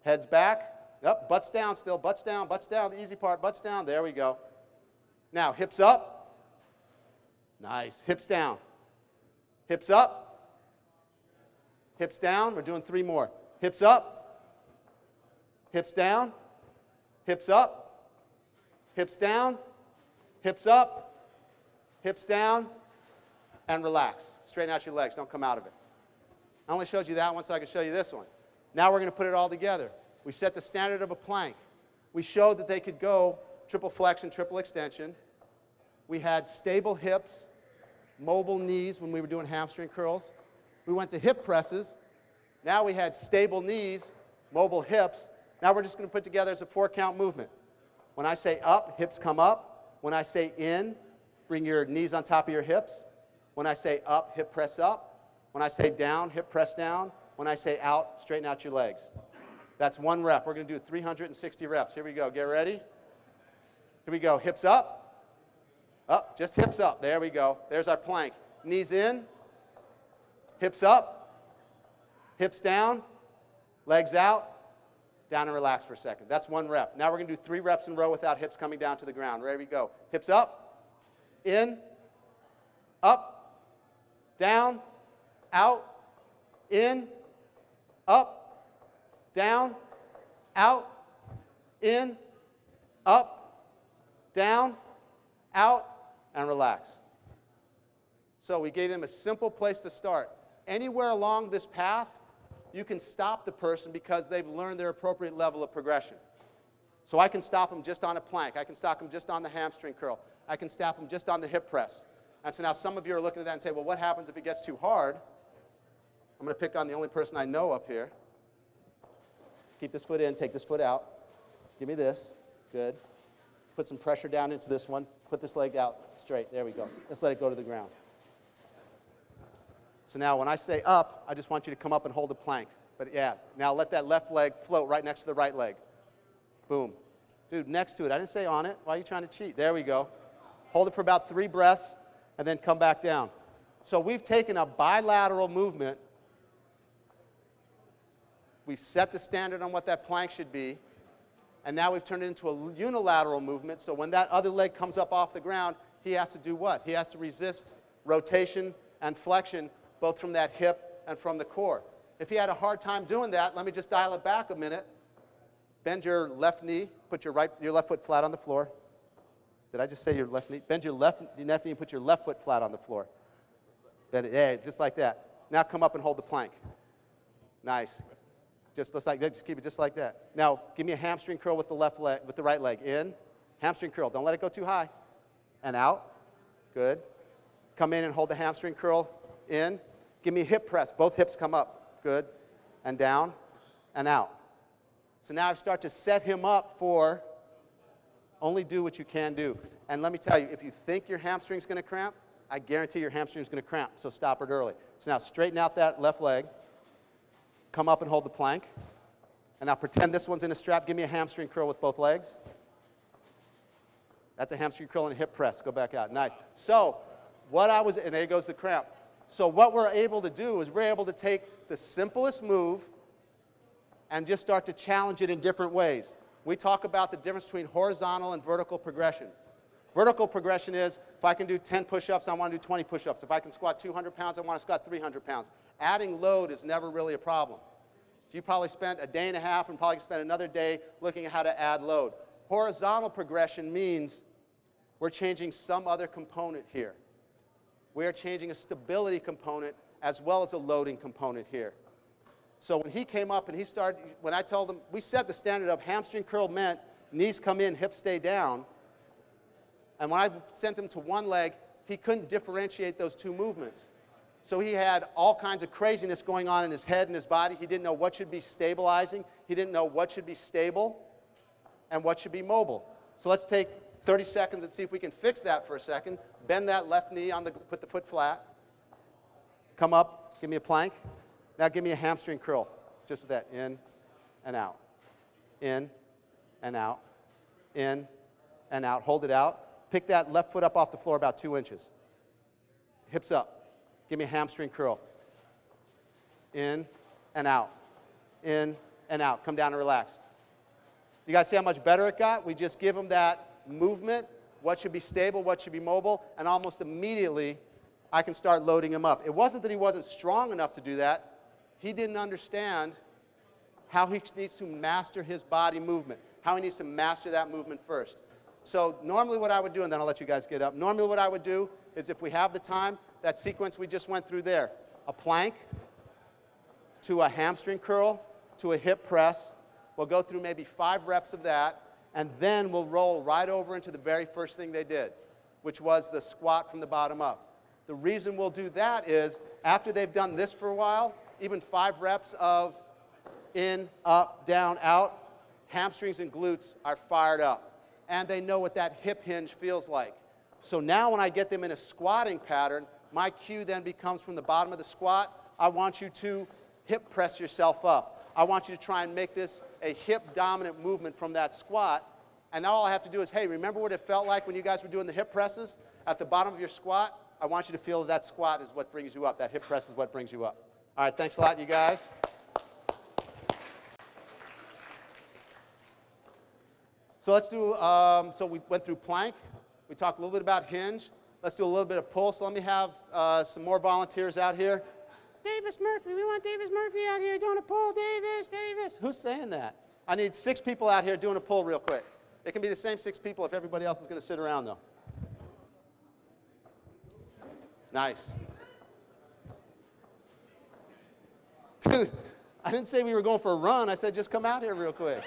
Heads back. Yep, butts down still, butts down, the easy part, butts down. There we go. Now, hips up. Nice. Hips down. Hips up. Hips down. We're doing 3 more. Hips up. Hips down. Hips up. Hips down. Hips up. Hips down. And relax. Straighten out your legs. Don't come out of it. I only showed you that one so I can show you this one. Now we're going to put it all together. We set the standard of a plank. We showed that they could go triple flexion, triple extension. We had stable hips, mobile knees when we were doing hamstring curls. We went to hip presses. Now we had stable knees, mobile hips. Now we're just going to put together as a 4-count movement. When I say up, hips come up. When I say in, bring your knees on top of your hips. When I say up, hip press up. When I say down, hip press down. When I say out, straighten out your legs. That's 1 rep. We're going to do 360 reps. Here we go. Get ready. Here we go. Hips up. Up. Just hips up. There we go. There's our plank. Knees in. Hips up. Hips down. Legs out. Down and relax for a second. That's 1 rep. Now we're going to do 3 reps in a row without hips coming down to the ground. There we go. Hips up. In. Up. Down. Out. In. Up. Down, out, in, up, down, out, and relax. So we gave them a simple place to start. Anywhere along this path, you can stop the person because they've learned their appropriate level of progression. So I can stop them just on a plank. I can stop them just on the hamstring curl. I can stop them just on the hip press. And so now some of you are looking at that and say, well, what happens if it gets too hard? I'm going to pick on the only person I know up here. Keep this foot in, take this foot out. Give me this. Good. Put some pressure down into this one. Put this leg out straight. There we go. Let's let it go to the ground. So now when I say up, I just want you to come up and hold the plank. But yeah, now let that left leg float right next to the right leg. Boom. Dude, next to it. I didn't say on it. Why are you trying to cheat? There we go. Hold it for about 3 breaths and then come back down. So we've taken a bilateral movement. We've set the standard on what that plank should be, and now we've turned it into a unilateral movement, so when that other leg comes up off the ground, he has to do what? He has to resist rotation and flexion, both from that hip and from the core. If he had a hard time doing that, let me just dial it back a minute. Bend your left knee, put your left foot flat on the floor. Did I just say your left knee? Bend your left knee and put your left foot flat on the floor. Bend it, yeah, just like that. Now come up and hold the plank. Nice. Just like that. Just keep it just like that. Now, give me a hamstring curl with the left leg, with the right leg. In, hamstring curl. Don't let it go too high. And out. Good. Come in and hold the hamstring curl. In. Give me a hip press. Both hips come up. Good. And down and out. So now I start to set him up for only do what you can do. And let me tell you, if you think your hamstring's going to cramp, I guarantee your hamstring's going to cramp. So stop it early. So now straighten out that left leg. Come up and hold the plank. And now pretend this one's in a strap. Give me a hamstring curl with both legs. That's a hamstring curl and a hip press. Go back out. Nice. So and there goes the cramp. So what we're able to do is we're able to take the simplest move and just start to challenge it in different ways. We talk about the difference between horizontal and vertical progression. Vertical progression is, if I can do 10 push-ups, I want to do 20 push-ups. If I can squat 200 pounds, I want to squat 300 pounds. Adding load is never really a problem. So you probably spent a day and a half and probably spent another day looking at how to add load. Horizontal progression means we're changing some other component here. We are changing a stability component as well as a loading component here. So when he came up and he started, when I told him, we set the standard of hamstring curl meant knees come in, hips stay down. And when I sent him to one leg, he couldn't differentiate those two movements. So he had all kinds of craziness going on in his head and his body. He didn't know what should be stabilizing. He didn't know what should be stable and what should be mobile. So let's take 30 seconds and see if we can fix that for a second. Bend that left knee on put the foot flat. Come up, give me a plank. Now give me a hamstring curl, just with that, in and out, in and out, in and out. Hold it out. Pick that left foot up off the floor about 2 inches. Hips up. Give me a hamstring curl. In and out, in and out. Come down and relax. You guys see how much better it got? We just give them that movement, what should be stable, what should be mobile, and almost immediately I can start loading him up. It wasn't that he wasn't strong enough to do that. He didn't understand how he needs to master his body movement, how he needs to master that movement first. So normally what I would do, and then I'll let you guys get up, normally what I would do is if we have the time, that sequence we just went through there, a plank to a hamstring curl to a hip press. We'll go through maybe 5 reps of that, and then we'll roll right over into the very first thing they did, which was the squat from the bottom up. The reason we'll do that is after they've done this for a while, even 5 reps of in, up, down, out, hamstrings and glutes are fired up. And they know what that hip hinge feels like. So now when I get them in a squatting pattern, my cue then becomes from the bottom of the squat, I want you to hip press yourself up. I want you to try and make this a hip dominant movement from that squat. And now all I have to do is, hey, remember what it felt like when you guys were doing the hip presses at the bottom of your squat? I want you to feel that that squat is what brings you up. That hip press is what brings you up. All right, thanks a lot, you guys. So let's do, so we went through plank. We talked a little bit about hinge. Let's do a little bit of pull. So let me have some more volunteers out here. Davis Murphy, we want Davis Murphy out here doing a pull. Davis. Who's saying that? I need 6 people out here doing a pull real quick. It can be the same 6 people if everybody else is going to sit around, though. Nice. Dude, I didn't say we were going for a run. I said just come out here real quick.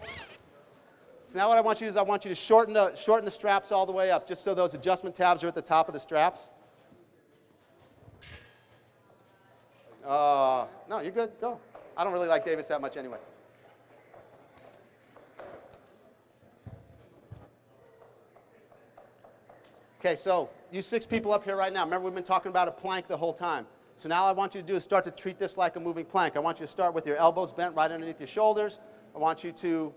So now what I want you to do is I want you to shorten the straps all the way up, just so those adjustment tabs are at the top of the straps. No, you're good. Go. I don't really like Davis that much anyway. Okay, so you 6 people up here right now. Remember, we've been talking about a plank the whole time. So now all I want you to do is start to treat this like a moving plank. I want you to start with your elbows bent right underneath your shoulders. I want you to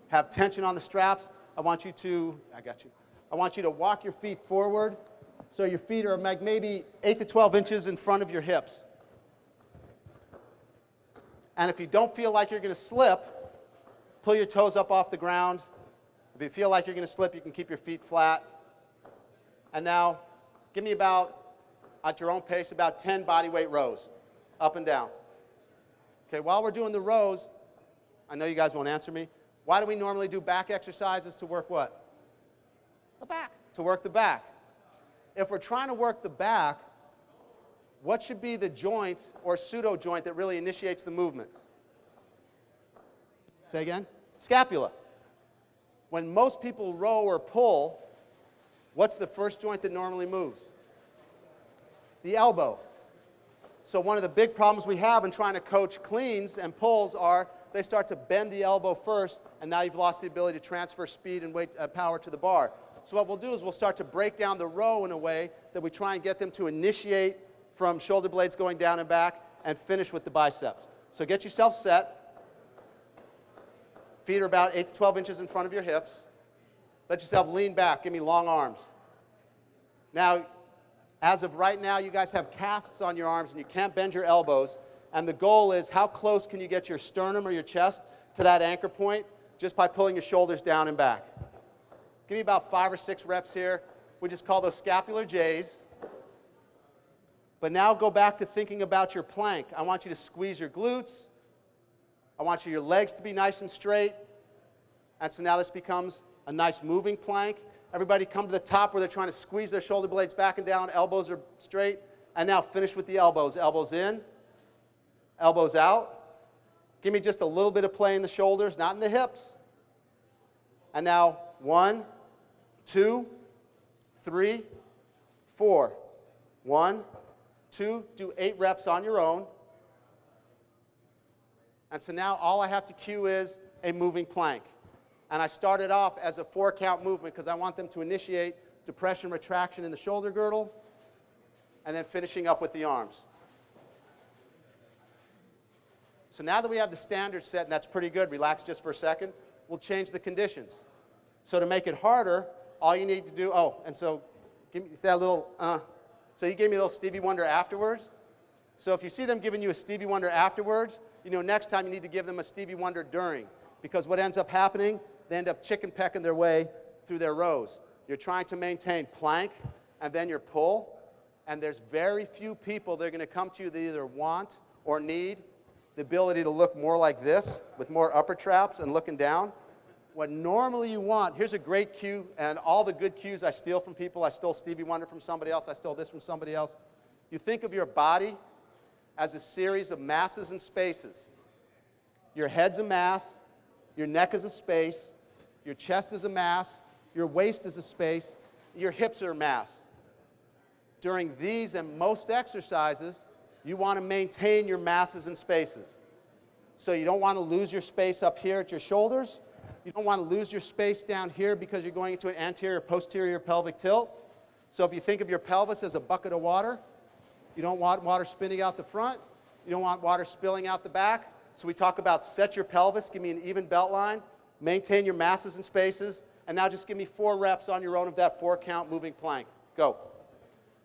have tension on the straps. I want you to walk your feet forward so your feet are maybe 8 to 12 inches in front of your hips. And if you don't feel like you're going to slip, pull your toes up off the ground. If you feel like you're going to slip, you can keep your feet flat. And now, give me about, at your own pace, about 10 body weight rows, up and down. Okay, while we're doing the rows, I know you guys won't answer me. Why do we normally do back exercises to work what? The back. To work the back. If we're trying to work the back, what should be the joint or pseudo joint that really initiates the movement? Say again? Scapula. When most people row or pull, what's the first joint that normally moves? The elbow. So one of the big problems we have in trying to coach cleans and pulls are they start to bend the elbow first, and now you've lost the ability to transfer speed and weight, power to the bar. So what we'll do is we'll start to break down the row in a way that we try and get them to initiate from shoulder blades going down and back and finish with the biceps. So get yourself set. Feet are about 8 to 12 inches in front of your hips. Let yourself lean back. Give me long arms. Now, as of right now, you guys have casts on your arms and you can't bend your elbows. And the goal is how close can you get your sternum or your chest to that anchor point just by pulling your shoulders down and back. Give me about 5 or 6 reps here. We just call those scapular J's. But now go back to thinking about your plank. I want you to squeeze your glutes. I want your legs to be nice and straight. And so now this becomes a nice moving plank. Everybody come to the top where they're trying to squeeze their shoulder blades back and down. Elbows are straight. And now finish with the elbows. Elbows in, elbows out. Give me just a little bit of play in the shoulders, not in the hips. And now 1, 2, 3, 4. 1, 2, do 8 reps on your own. And so now all I have to cue is a moving plank. And I started off as a 4-count movement because I want them to initiate depression, retraction in the shoulder girdle, and then finishing up with the arms. So now that we have the standard set, and that's pretty good, relax just for a second, we'll change the conditions. So to make it harder, all you need to do, and so give me that little, so you gave me a little Stevie Wonder afterwards. So if you see them giving you a Stevie Wonder afterwards, you know next time you need to give them a Stevie Wonder during. Because what ends up happening, they end up chicken pecking their way through their rows. You're trying to maintain plank and then your pull, and there's very few people that are going to come to you that either want or need the ability to look more like this with more upper traps and looking down. What normally you want, here's a great cue, and all the good cues I steal from people. I stole Stevie Wonder from somebody else. I stole this from somebody else. You think of your body as a series of masses and spaces. Your head's a mass, your neck is a space, your chest is a mass, your waist is a space, your hips are a mass. During these and most exercises, you want to maintain your masses and spaces. So you don't want to lose your space up here at your shoulders. You don't want to lose your space down here because you're going into an anterior posterior pelvic tilt. So if you think of your pelvis as a bucket of water, you don't want water spinning out the front. You don't want water spilling out the back. So we talk about set your pelvis, give me an even belt line, maintain your masses and spaces, and now just give me 4 reps on your own of that 4-count moving plank. Go.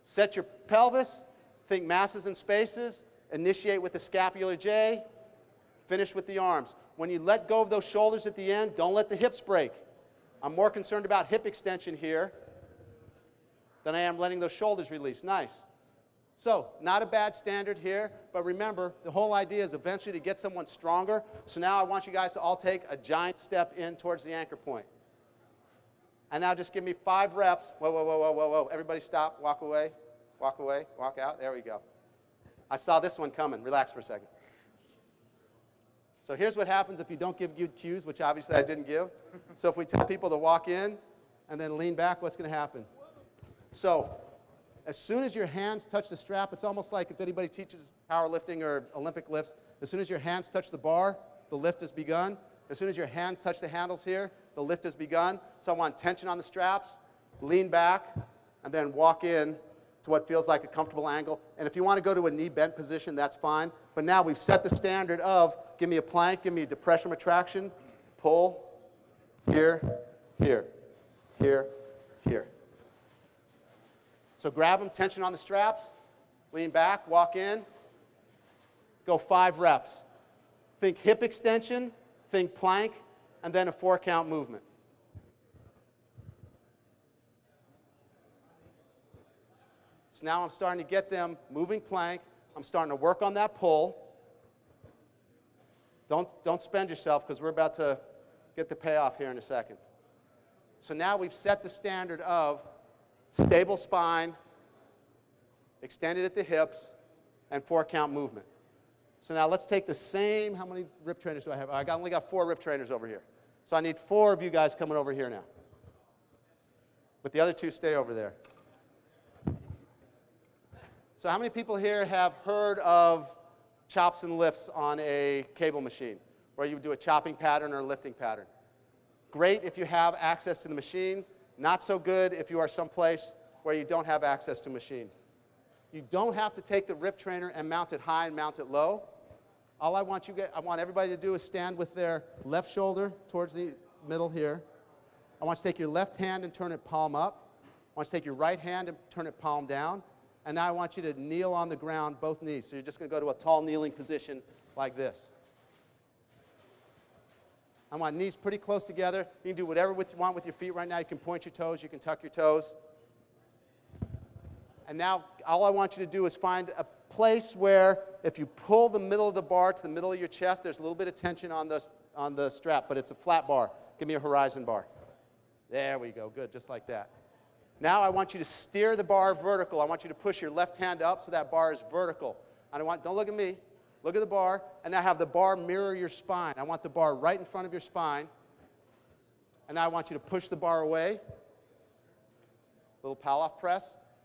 Set your pelvis, think masses and spaces, initiate with the scapular J, finish with the arms. When you let go of those shoulders at the end, don't let the hips break. I'm more concerned about hip extension here than I am letting those shoulders release. Nice. So, not a bad standard here, but remember, the whole idea is eventually to get someone stronger. So now I want you guys to all take a giant step in towards the anchor point. And now just give me 5 reps. Whoa, whoa, whoa, whoa, whoa, whoa. Everybody stop, walk away, walk out. There we go. I saw this one coming. Relax for a second. So here's what happens if you don't give good cues, which obviously I didn't give. So if we tell people to walk in and then lean back, what's going to happen? So as soon as your hands touch the strap, it's almost like if anybody teaches powerlifting or Olympic lifts, as soon as your hands touch the bar, the lift has begun. As soon as your hands touch the handles here, the lift has begun. So I want tension on the straps, lean back, and then walk in to what feels like a comfortable angle. And if you want to go to a knee bent position, that's fine. But now we've set the standard of give me a plank, give me a depression retraction, pull, here, here, here, here. So grab them, tension on the straps, lean back, walk in, go 5 reps. Think hip extension, think plank, and then a 4-count movement. So now I'm starting to get them moving plank. I'm starting to work on that pull. Don't spend yourself because we're about to get the payoff here in a second. So now we've set the standard of stable spine, extended at the hips, and 4-count movement. So now let's take the same, how many rip trainers do I have? I only got 4 rip trainers over here. So I need 4 of you guys coming over here now. But the other 2 stay over there. So how many people here have heard of chops and lifts on a cable machine, where you do a chopping pattern or a lifting pattern? Great if you have access to the machine. Not so good if you are someplace where you don't have access to a machine. You don't have to take the rip trainer and mount it high and mount it low. All I want everybody to do is stand with their left shoulder towards the middle here. I want you to take your left hand and turn it palm up. I want you to take your right hand and turn it palm down. And now I want you to kneel on the ground, both knees. So you're just going to go to a tall kneeling position like this. I want knees pretty close together. You can do whatever you want with your feet right now. You can point your toes. You can tuck your toes. And now all I want you to do is find a place where if you pull the middle of the bar to the middle of your chest, there's a little bit of tension on the strap, but it's a flat bar. Give me a horizon bar. There we go. Good, just like that. Now I want you to steer the bar vertical. I want you to push your left hand up so that bar is vertical. And don't look at me. Look at the bar, and now have the bar mirror your spine. I want the bar right in front of your spine. And now I want you to push the bar away. Little Palloff press,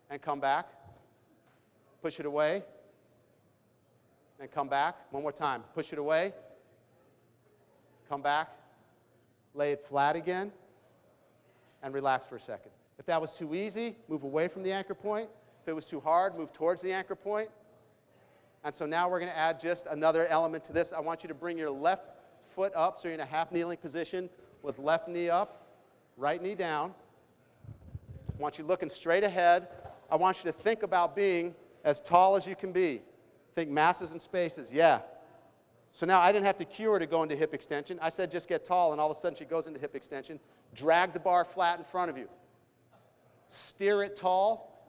and come back. Push it away, and come back. One more time. Push it away. Come back. Lay it flat again, and relax for a second. If that was too easy, move away from the anchor point. If it was too hard, move towards the anchor point. And so now we're going to add just another element to this. I want you to bring your left foot up, so you're in a half kneeling position with left knee up, right knee down. I want you looking straight ahead. I want you to think about being as tall as you can be. Think masses and spaces, yeah. So now I didn't have to cue her to go into hip extension. I said just get tall, and all of a sudden she goes into hip extension. Drag the bar flat in front of you. Steer it tall.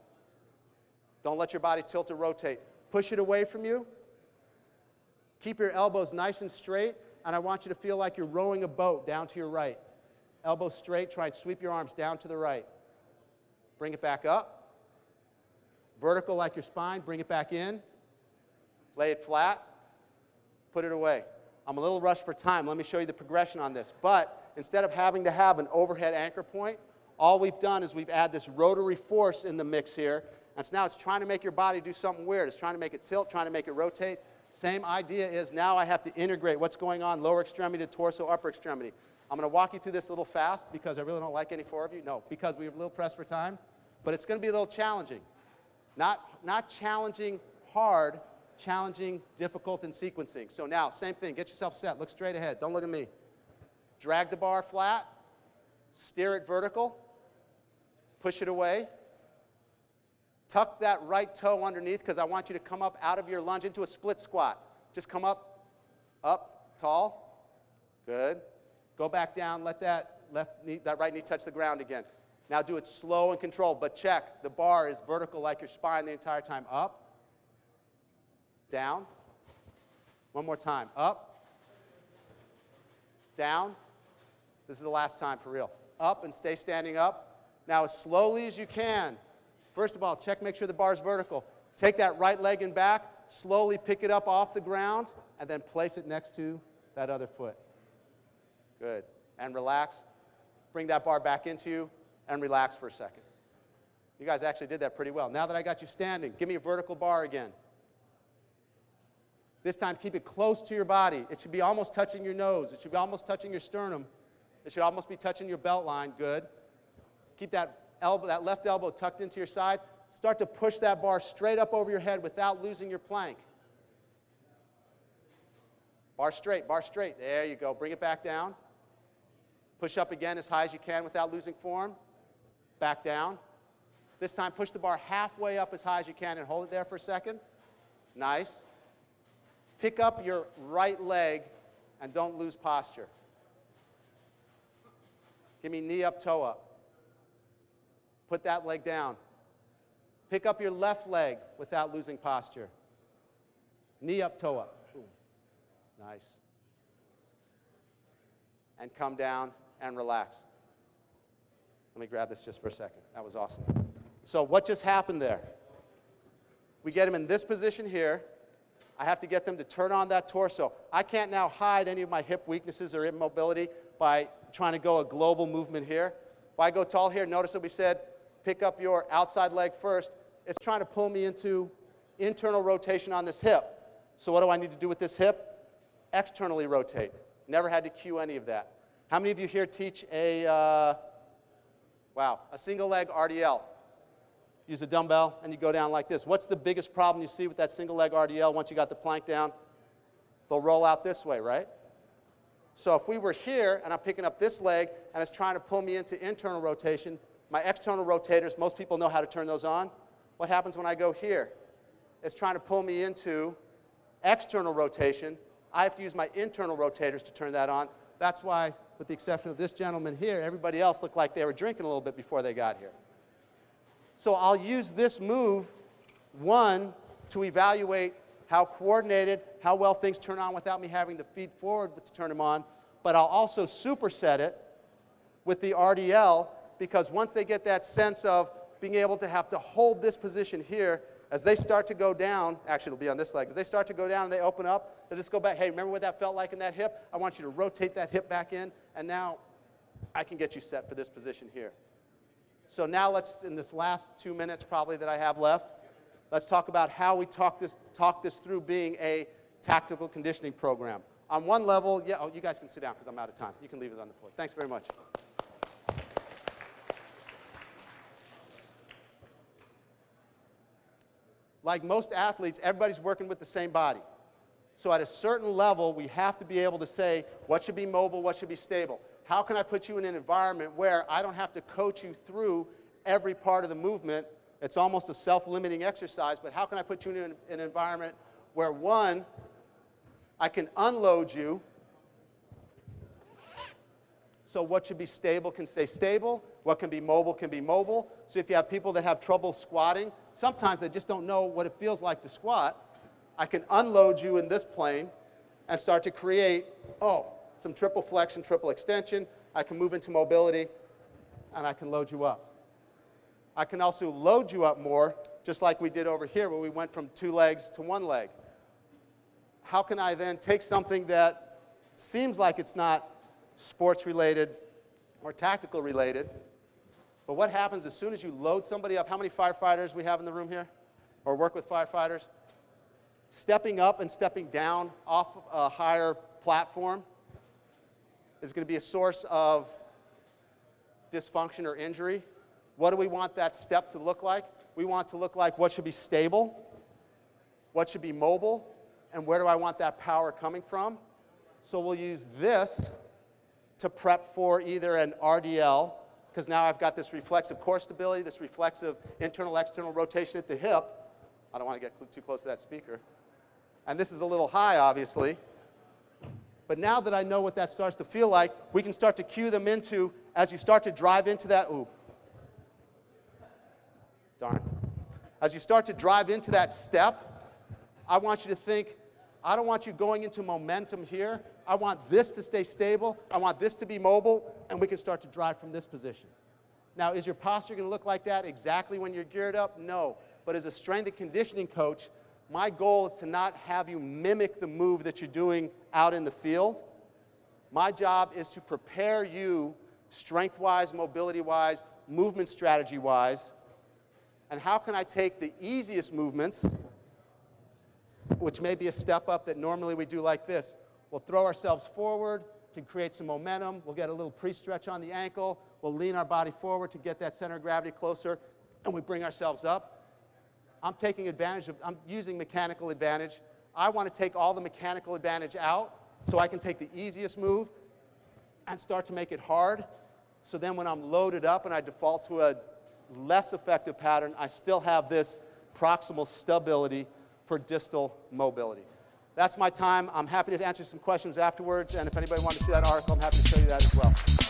Don't let your body tilt or rotate. Push it away from you. Keep your elbows nice and straight, and I want you to feel like you're rowing a boat down to your right. Elbows straight, try and sweep your arms down to the right. Bring it back up. Vertical like your spine, bring it back in. Lay it flat. Put it away. I'm a little rushed for time. Let me show you the progression on this. But instead of having to have an overhead anchor point, all we've done is we've added this rotary force in the mix here. And so now it's trying to make your body do something weird. It's trying to make it tilt, trying to make it rotate. Same idea is now I have to integrate what's going on lower extremity to torso, upper extremity. I'm going to walk you through this a little fast because I really don't like any four of you. No, because we have a little pressed for time. But it's going to be a little challenging. Not challenging hard, challenging, difficult in sequencing. So now, same thing. Get yourself set. Look straight ahead. Don't look at me. Drag the bar flat. Steer it vertical. Push it away. Tuck that right toe underneath because I want you to come up out of your lunge into a split squat. Just come up, tall. Good. Go back down. Let that right knee touch the ground again. Now do it slow and controlled, but check. The bar is vertical like your spine the entire time. Up, down. One more time. Up, down. This is the last time for real. Up and stay standing up. Now as slowly as you can. First of all, check, make sure the bar is vertical. Take that right leg and back, slowly pick it up off the ground, and then place it next to that other foot. Good. And relax. Bring that bar back into you, and relax for a second. You guys actually did that pretty well. Now that I got you standing, give me a vertical bar again. This time, keep it close to your body. It should be almost touching your nose. It should be almost touching your sternum. It should almost be touching your belt line. Good. Keep that left elbow tucked into your side. Start to push that bar straight up over your head without losing your plank. Bar straight, bar straight. There you go. Bring it back down. Push up again as high as you can without losing form. Back down. This time, push the bar halfway up as high as you can and hold it there for a second. Nice. Pick up your right leg and don't lose posture. Give me knee up, toe up. Put that leg down. Pick up your left leg without losing posture. Knee up, toe up. Ooh. Nice. And come down and relax. Let me grab this just for a second. That was awesome. So what just happened there? We get them in this position here. I have to get them to turn on that torso. I can't now hide any of my hip weaknesses or immobility by trying to go a global movement here. If I go tall here, notice that we said pick up your outside leg first. It's trying to pull me into internal rotation on this hip. So what do I need to do with this hip? Externally rotate. Never had to cue any of that. How many of you here teach a single leg RDL? Use a dumbbell and you go down like this. What's the biggest problem you see with that single leg RDL once you got the plank down? They'll roll out this way, right? So if we were here and I'm picking up this leg and it's trying to pull me into internal rotation, my external rotators, most people know how to turn those on. What happens when I go here? It's trying to pull me into external rotation. I have to use my internal rotators to turn that on. That's why, with the exception of this gentleman here, everybody else looked like they were drinking a little bit before they got here. So I'll use this move, one, to evaluate how coordinated, how well things turn on without me having to feed forward to turn them on. But I'll also superset it with the RDL, because once they get that sense of being able to have to hold this position here, As they start to go down, actually it'll be on this leg, as they start to go down and they open up, they'll just go back, hey, remember what that felt like in that hip? I want you to rotate that hip back in, and now I can get you set for this position here. So now let's, in this last 2 minutes probably that I have left, let's talk about how we talk this through being a tactical conditioning program. On one level, yeah, oh, you guys can sit down because I'm out of time. You can leave it on the floor. Thanks very much. Like most athletes, everybody's working with the same body. So at a certain level, we have to be able to say what should be mobile, what should be stable. How can I put you in an environment where I don't have to coach you through every part of the movement? It's almost a self-limiting exercise, but how can I put you in an environment where, one, I can unload you, so what should be stable can stay stable, what can be mobile. So if you have people that have trouble squatting, sometimes they just don't know what it feels like to squat, I can unload you in this plane and start to create, some triple flexion, triple extension. I can move into mobility, and I can load you up. I can also load you up more, just like we did over here where we went from 2 legs to 1 leg. How can I then take something that seems like it's not sports related or tactical related, but what happens as soon as you load somebody up? How many firefighters we have in the room here or work with firefighters? Stepping up and stepping down off a higher platform is going to be a source of dysfunction or injury. What do we want that step to look like? We want it to look like what should be stable, what should be mobile, and where do I want that power coming from? So we'll use this to prep for either an RDL, because now I've got this reflexive core stability, this reflexive internal-external rotation at the hip. I don't want to get too close to that speaker. And this is a little high, obviously. But now that I know what that starts to feel like, we can start to cue them into, as you start to drive into that, as you start to drive into that step, I want you to think, I don't want you going into momentum here. I want this to stay stable. I want this to be mobile, and we can start to drive from this position. Now, is your posture going to look like that exactly when you're geared up? No. But as a strength and conditioning coach, my goal is to not have you mimic the move that you're doing out in the field. My job is to prepare you strength-wise, mobility-wise, movement strategy-wise, and how can I take the easiest movements, which may be a step up that normally we do like this. We'll throw ourselves forward to create some momentum. We'll get a little pre-stretch on the ankle. We'll lean our body forward to get that center of gravity closer, and we bring ourselves up. I'm using mechanical advantage. I want to take all the mechanical advantage out so I can take the easiest move and start to make it hard. So then when I'm loaded up and I default to a less effective pattern, I still have this proximal stability for distal mobility. That's my time. I'm happy to answer some questions afterwards, and if anybody wants to see that article, I'm happy to show you that as well.